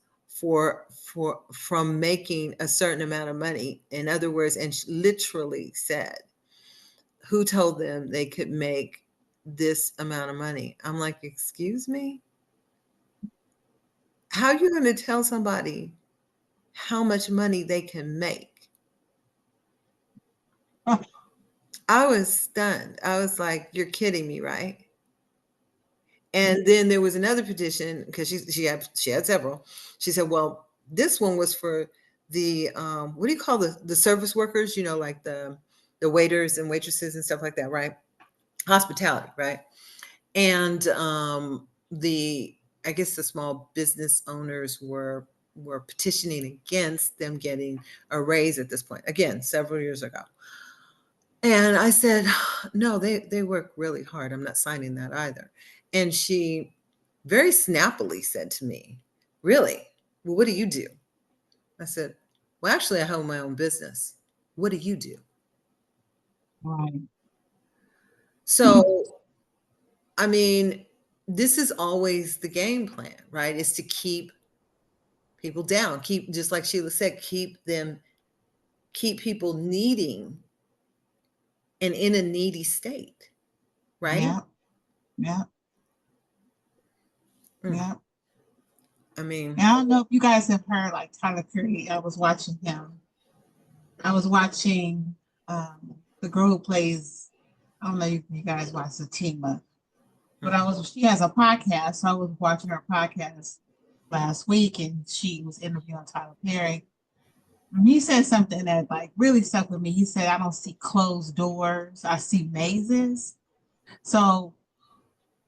from making a certain amount of money. In other words, and she literally said, who told them they could make this amount of money? I'm like, excuse me? How are you going to tell somebody how much money they can make? I was stunned. I was like, you're kidding me, right? And then there was another petition, because she had several. She said, well, this one was for the what do you call the service workers? Like the waiters and waitresses and stuff like that, right? Hospitality, right? And I guess the small business owners were petitioning against them getting a raise at this point. Again, several years ago. And I said, no, they work really hard. I'm not signing that either. And she very snappily said to me, really? Well, what do you do? I said, well, actually, I own my own business. What do you do? Right. So, I mean, this is always the game plan, right? Is to keep people down, just like Sheila said, keep people needing and in a needy state, right? Yeah. Yeah. Yeah. I mean, And I don't know if you guys have heard like Tyler Perry. I was watching him. I was watching the girl who plays, I don't know if you guys watch Satima, but she has a podcast. So I was watching her podcast last week, and she was interviewing Tyler Perry. And he said something that like really stuck with me. He said, I don't see closed doors, I see mazes. So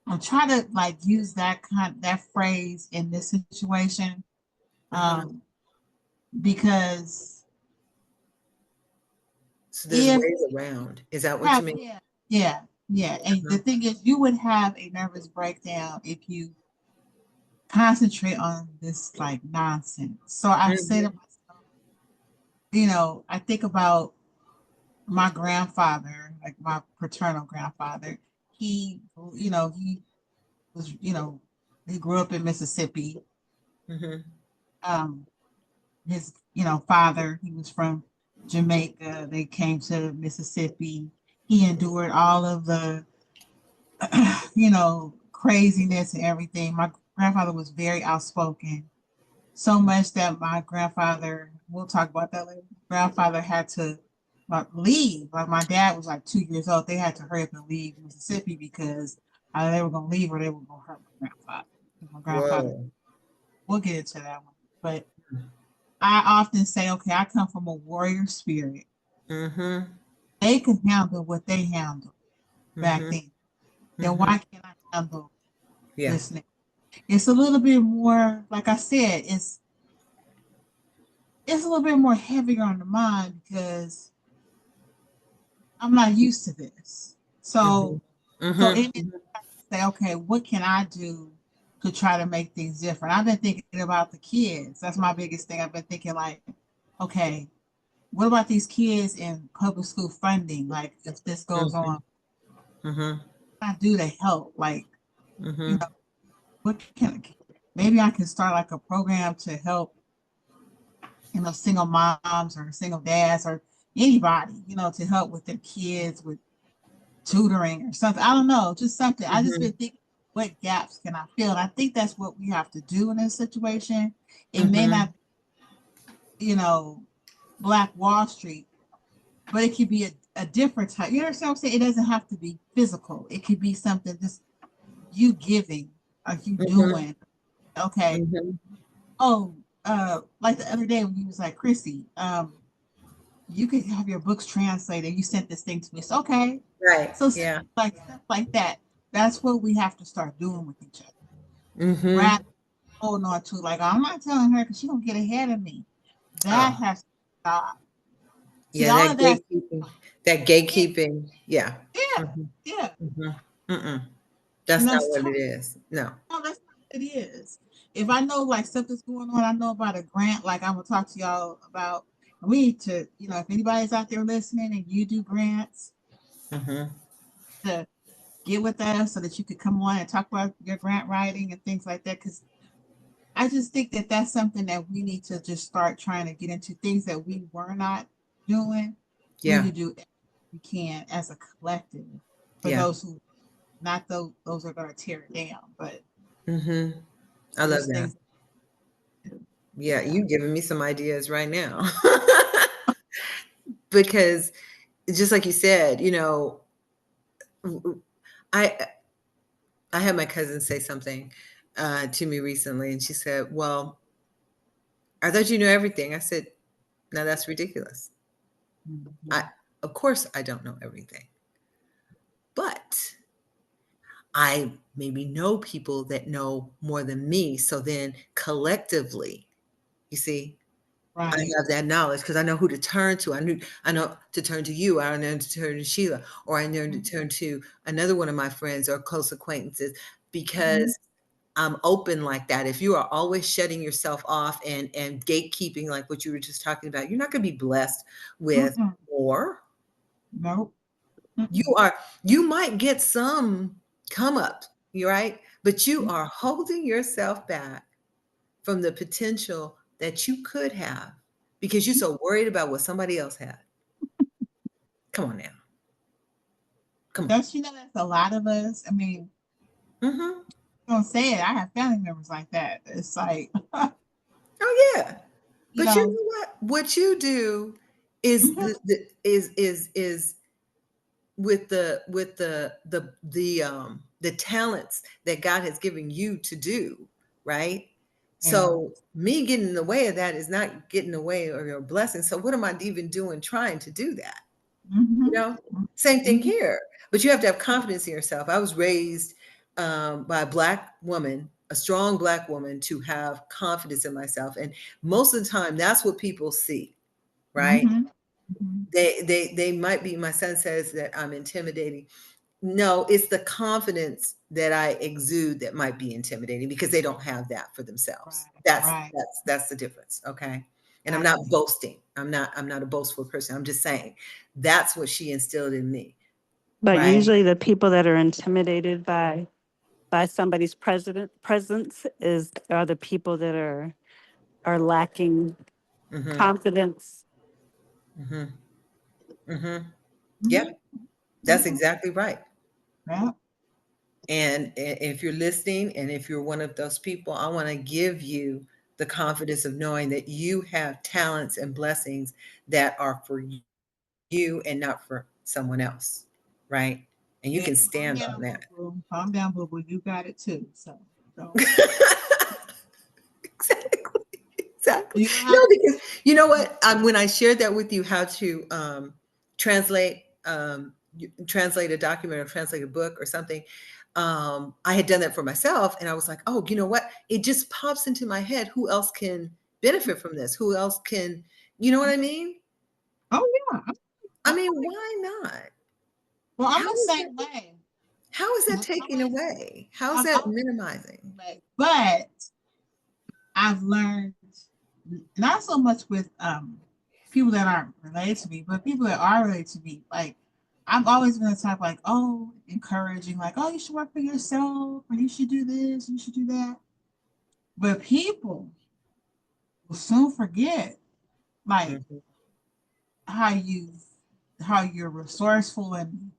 I'm trying to like use that phrase in this situation. Because so there's ways around. Is that what you mean? Yeah. And the thing is, you would have a nervous breakdown if you concentrate on this like nonsense. So I say to myself, I think about my grandfather, like my paternal grandfather. He was, he grew up in Mississippi. His, father, he was from Jamaica. They came to Mississippi. He endured all of the, craziness and everything. My grandfather was very outspoken, so much that my grandfather, we'll talk about that later, grandfather had to leave. Like my dad was like 2 years old. They had to hurry up and leave Mississippi because either they were going to leave or they were going to hurt my grandfather. My grandfather, we'll get into that one. But I often say, okay, I come from a warrior spirit. They could handle what they handled back then. Then why can't I handle this now? It's a little bit more, like I said, it's a little bit more heavier on the mind because I'm not used to this. So, so it is say, okay, what can I do to try to make things different? I've been thinking about the kids. That's my biggest thing. I've been thinking like, okay, what about these kids in public school funding? Like if this goes on, what can I do to help? Like, what maybe I can start like a program to help, single moms or single dads, or, anybody, to help with their kids with tutoring or something. I don't know, just something. I just been thinking, what gaps can I fill? And I think that's what we have to do in this situation. It may not, Black Wall Street, but it could be a different type. You understand what I'm saying? It doesn't have to be physical. It could be something just you giving or you doing. Okay. Oh, like the other day when you was like, Chrissy, you could have your books translated. You sent this thing to me. So okay. Right. So Yeah. stuff like that. That's what we have to start doing with each other. Mm-hmm. Rather holding on to like, I'm not telling her because she don't get ahead of me. That Oh, has to stop. See, yeah. all That of that. gatekeeping. That gatekeeping. Yeah. Yeah, Mm-hmm. yeah. Mm-hmm. Mm-mm. That's not It's what time. it is. No. No, that's not what it is. If I know like something's going on, I know about a grant, like I'm gonna talk to y'all about. We need to, if anybody's out there listening and you do grants, Mm-hmm. to get with us so that you could come on and talk about your grant writing and things like that. Because I just think that that's something that we need to just start trying to get into, things that we were not doing. We Yeah. need to do everything we can as a collective for Yeah. those who, not those are going to tear it down, but Mm-hmm. I love there's that. things to do. Yeah. Yeah. You giving me some ideas right now. Because just like you said, I I had my cousin say something to me recently, and she said, "Well, I thought you knew everything." I said, "No, that's ridiculous. I, Mhm. of course, I don't know everything, but I maybe know people that know more than me. So then, collectively, you see, I Right. have that knowledge because I know who to turn to. I know to turn to you. I know to turn to Sheila, or I know to turn to another one of my friends or close acquaintances Mhm. because I'm open like that. If you are always shutting yourself off and gatekeeping, like what you were just talking about, you're not going to be blessed with Mm-mm. more. Nope. You Mm-mm. are. You might get some come up, you right, but you Mm. are holding yourself back from the potential that you could have because you're so worried about what somebody else had. Come on now. Come on. Don't you know that's a lot of us? I mean, Hmm. don't say it. I have family members like that. It's like, Oh yeah. you But you know, know what? What you do is mhm. is with the talents that God has given you to do, right? Yeah. So me getting in the way of that is not getting in the way of your blessing. So what am I even doing trying to do that? You Mhm. know, same thing Mhm. here. But you have to have confidence in yourself. I was raised by a Black woman, a strong Black woman, to have confidence in myself. And most of the time, that's what people see, right? Mhm. Mhm. They might be. My son says that I'm intimidating. No, it's the confidence that I exude that might be intimidating because they don't have that for themselves. Right. That's Right. that's that's the difference. Okay. And I'm not Exactly. boasting. I'm not a boastful person. I'm just saying that's what she instilled in me. But Right. usually the people that are intimidated by somebody's presence is are the people that are lacking Mm-hmm. confidence. Mm-hmm. Mm-hmm. Yeah, Mhm. that's Mhm. exactly right. Yeah. And if you're listening and if you're one of those people, I want to give you the confidence of knowing that you have talents and blessings that are for you and not for someone else, right? And you Yeah. can Calm stand on down, boo that. boo. Calm down, boo boo. You got it too. So don't. Exactly. Exactly. You don't No, have to. because you know what? When I shared that with you, how to translate translate a document or translate a book or something, I had done that for myself, and I was like, oh, you know what? It just pops into my head. Who else can benefit from this? Who else can? You know what I mean? Oh yeah. I I'm mean, like, why not? well, I'm How the is that? same way. How is that I'm taken always, away? How is I'm that always minimizing? like, but I've learned not so much with people that aren't related to me, but people that are related to me. Like I'm always gonna talk like, oh, encouraging, like, oh, you should work for yourself, or you should do this, you should do that. But people will soon forget. Like Mhm. how you how you're resourceful and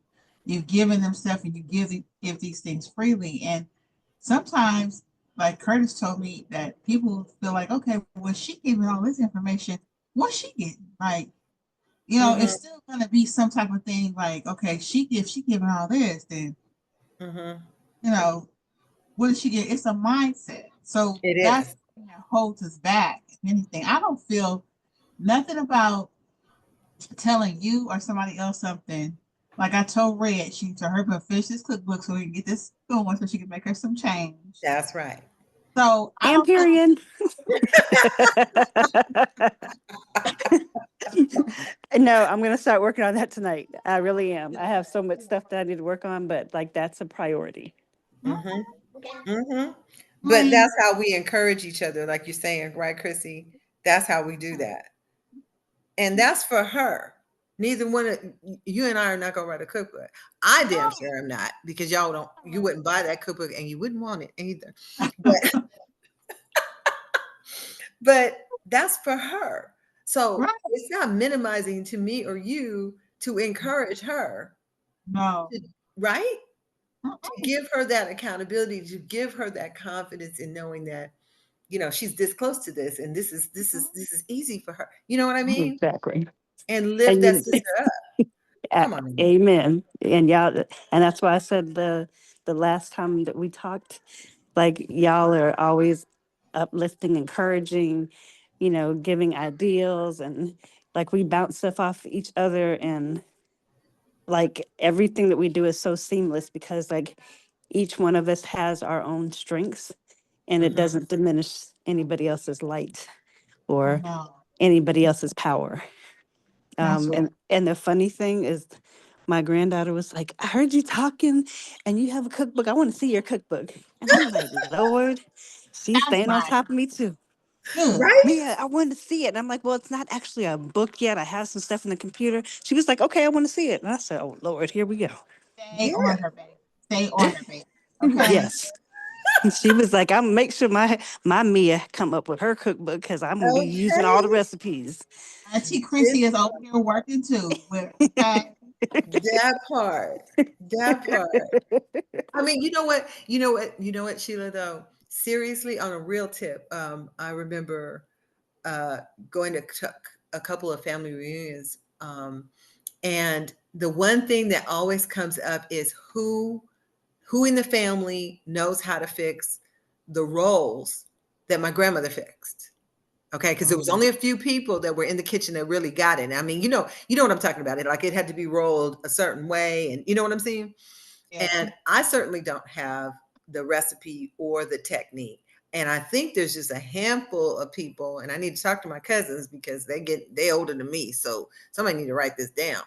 you've given them stuff and you give these things freely. And sometimes, like Curtis told me, that people feel like, okay, well, she giving all this information. What's she getting? Like, you know, Mm-hmm. it's still gonna be some type of thing. Like, okay, she giving all this, then Mm-hmm. you know, what did she get? It's a mindset. So It that's is. the thing that holds us back. If anything, I don't feel nothing about telling you or somebody else something. Like I told Red, she told her to finish this cookbook so we can get this going so she can make her some change. That's right. So I And don't feel like period. No, I'm gonna start working on that tonight. I really am. I have so much stuff that I need to work on, but like that's a priority. Mm-hmm. Mm-hmm. I But mean, that's how we encourage each other, like you're saying, right, Chrissy? That's how we do that. And that's for her. Neither one of you and I are not gonna write a cookbook. I damn sure am not, because y'all don't, you wouldn't buy that cookbook and you wouldn't want it either. But but that's for her. So right? it's not minimizing to me or you to encourage her, No. to, right? To Uh-uh. give her that accountability, to give her that confidence in knowing that, she's this close to this, and this is easy for her. You know what I mean? Exactly. And lift And that you, sister up. Come on now. amen. And y'all, and that's why I said the last time that we talked, like y'all are always uplifting, encouraging, giving ideals, and like we bounce stuff off each other, and like everything that we do is so seamless because like each one of us has our own strengths, and it Mhm. doesn't diminish anybody else's light or No. anybody else's power. That's right. And the funny thing is, my granddaughter was like, "I heard you talking, and you have a cookbook. I want to see your cookbook." And I'm like, "Lord, she's That's staying on right. top of me too." Good. Right? Mia, I want to see it. And I'm like, "Well, it's not actually a book yet. I have some stuff in the computer." She was like, "Okay, I want to see it." And I said, "Oh Lord, here we go." Stay Yeah. on her, baby. Stay on her, baby. Okay. Yes. She was like, "I'm gonna make sure my Mia come up with her cookbook because I'm gonna be using all the Okay. recipes." Auntie This Chrissy is over here working too. With okay. that part. That part. I mean, you know what? Sheila, though? Seriously, on a real tip, I remember uh going to a couple of family reunions. And the one thing that always comes up is who in the family knows how to fix the rolls that my grandmother fixed. Okay, because there was only a few people that were in the kitchen that really got it. I mean, you know what I'm talking about. It like it had to be rolled a certain way, and you know what I'm saying. Yeah. And I certainly don't have the recipe or the technique. And I think there's just a handful of people, and I need to talk to my cousins because they older than me, so somebody need to write this down.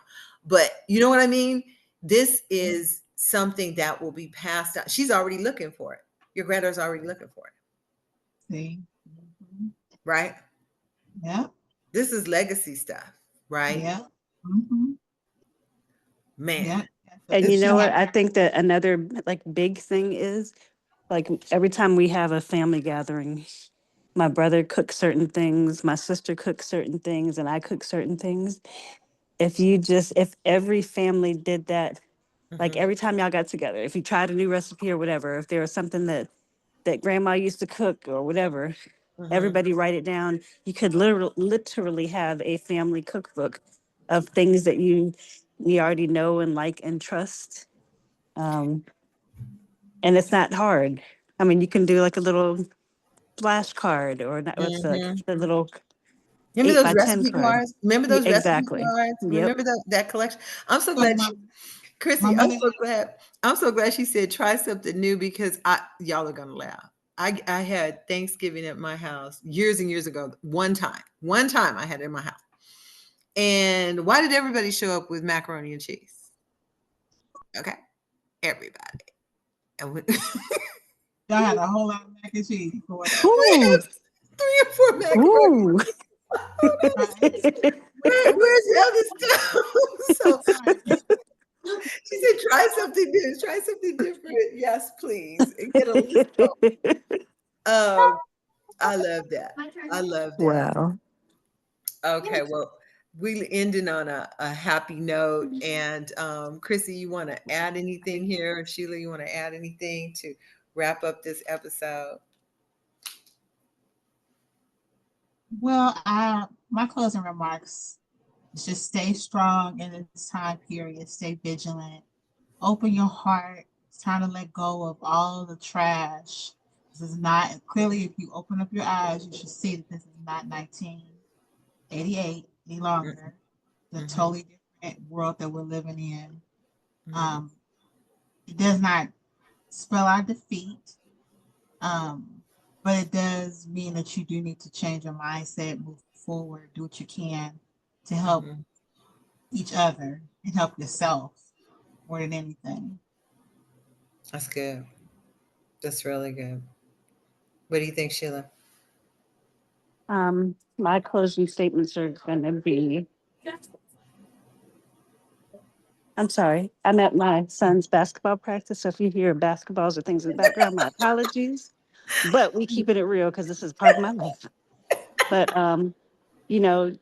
But you know what I mean? This is something that will be passed on. She's already looking for it. Your granddaughter's already looking for it, See. right? Yeah. This is legacy stuff, right? Yeah. Mm-hmm. Man, Yeah. So And if you she know had what? I think that another like big thing is like every time we have a family gathering, my brother cooks certain things, my sister cooks certain things, and I cook certain things. If every family did that, like hmm every time y'all got together, if you tried a new recipe or whatever, if there was something that grandma used to cook or whatever, hmm everybody write it down. You could literally have a family cookbook of things that you already know and like and trust. Um, and it's not hard. I mean, you can do like a little flashcard or not, what's hmm the little Remember eight those by 10 recipe card. cards? Remember Yeah, those recipe exactly. cards? Yep. Remember that collection? I'm so so glad my Chrissy, I'm mother so glad. I'm so glad she said try something new because y'all are gonna laugh. I had Thanksgiving at my house years and years ago. One time I had it in my house. And why did everybody show up with macaroni and cheese? Okay, everybody. And we, y'all had a whole lot of mac and cheese for whatever. we Ooh, have 3 or 4 macaroni. ooh. Right. Where's the other stuff? So Right. she said, try something new, try something different. Yes, please. And get a list going. Um, I love that. I love that. Wow. Okay, well, we ending on a happy note. And Chrissy, you want to add anything here? Or Sheila, you want to add anything to wrap up this episode? Well, my closing remarks is just stay strong in this time period. Stay vigilant. Open your heart. It's time to let go of all the trash. This is not clearly. If you open up your eyes, you should see that this is not 1988 any longer. The totally different world that we're living in. It does not spell out defeat. But it does mean that you do need to change your mindset, move forward, do what you can to help each other and help yourself more than anything. That's good. That's really good. What do you think, Sheila? My closing statements are going to be, I'm sorry, I'm at my son's basketball practice. So if you hear basketballs or things in the background, my apologies. But we keeping it real because this is part of my life. But you know,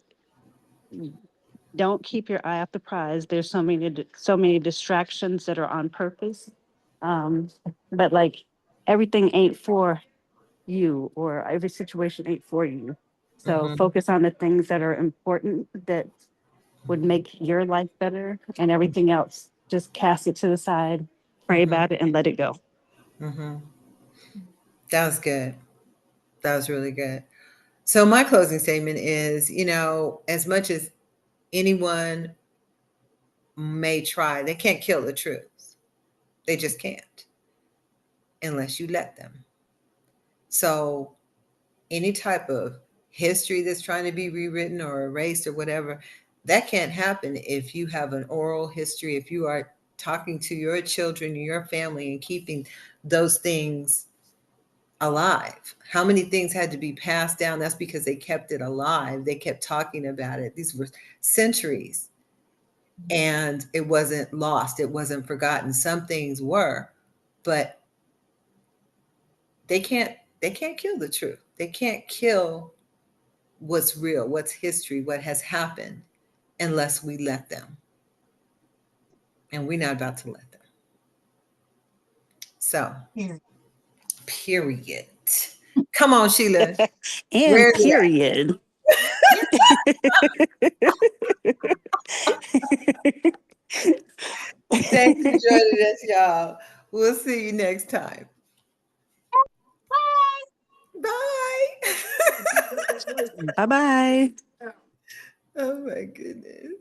don't keep your eye off the prize. There's so many distractions that are on purpose. But like everything ain't for you, or every situation ain't for you. So focus on the things that are important that would make your life better, and everything else just cast it to the side, pray about it, and let it go. That was good. That was really good. So my closing statement is, as much as anyone may try, they can't kill the truth. They just can't unless you let them. So any type of history that's trying to be rewritten or erased or whatever, that can't happen if you have an oral history, if you are talking to your children, your family, and keeping those things alive. How many things had to be passed down? That's because they kept it alive. They kept talking about it. These were centuries, and it wasn't lost. It wasn't forgotten. Some things were, but they can't kill the truth. They can't kill what's real, what's history, what has happened, unless we let them. And we're not about to let them. So, period. Come on, Sheila. And period. Thanks for joining us, y'all. We'll see you next time. Bye. Bye-bye. Oh my goodness.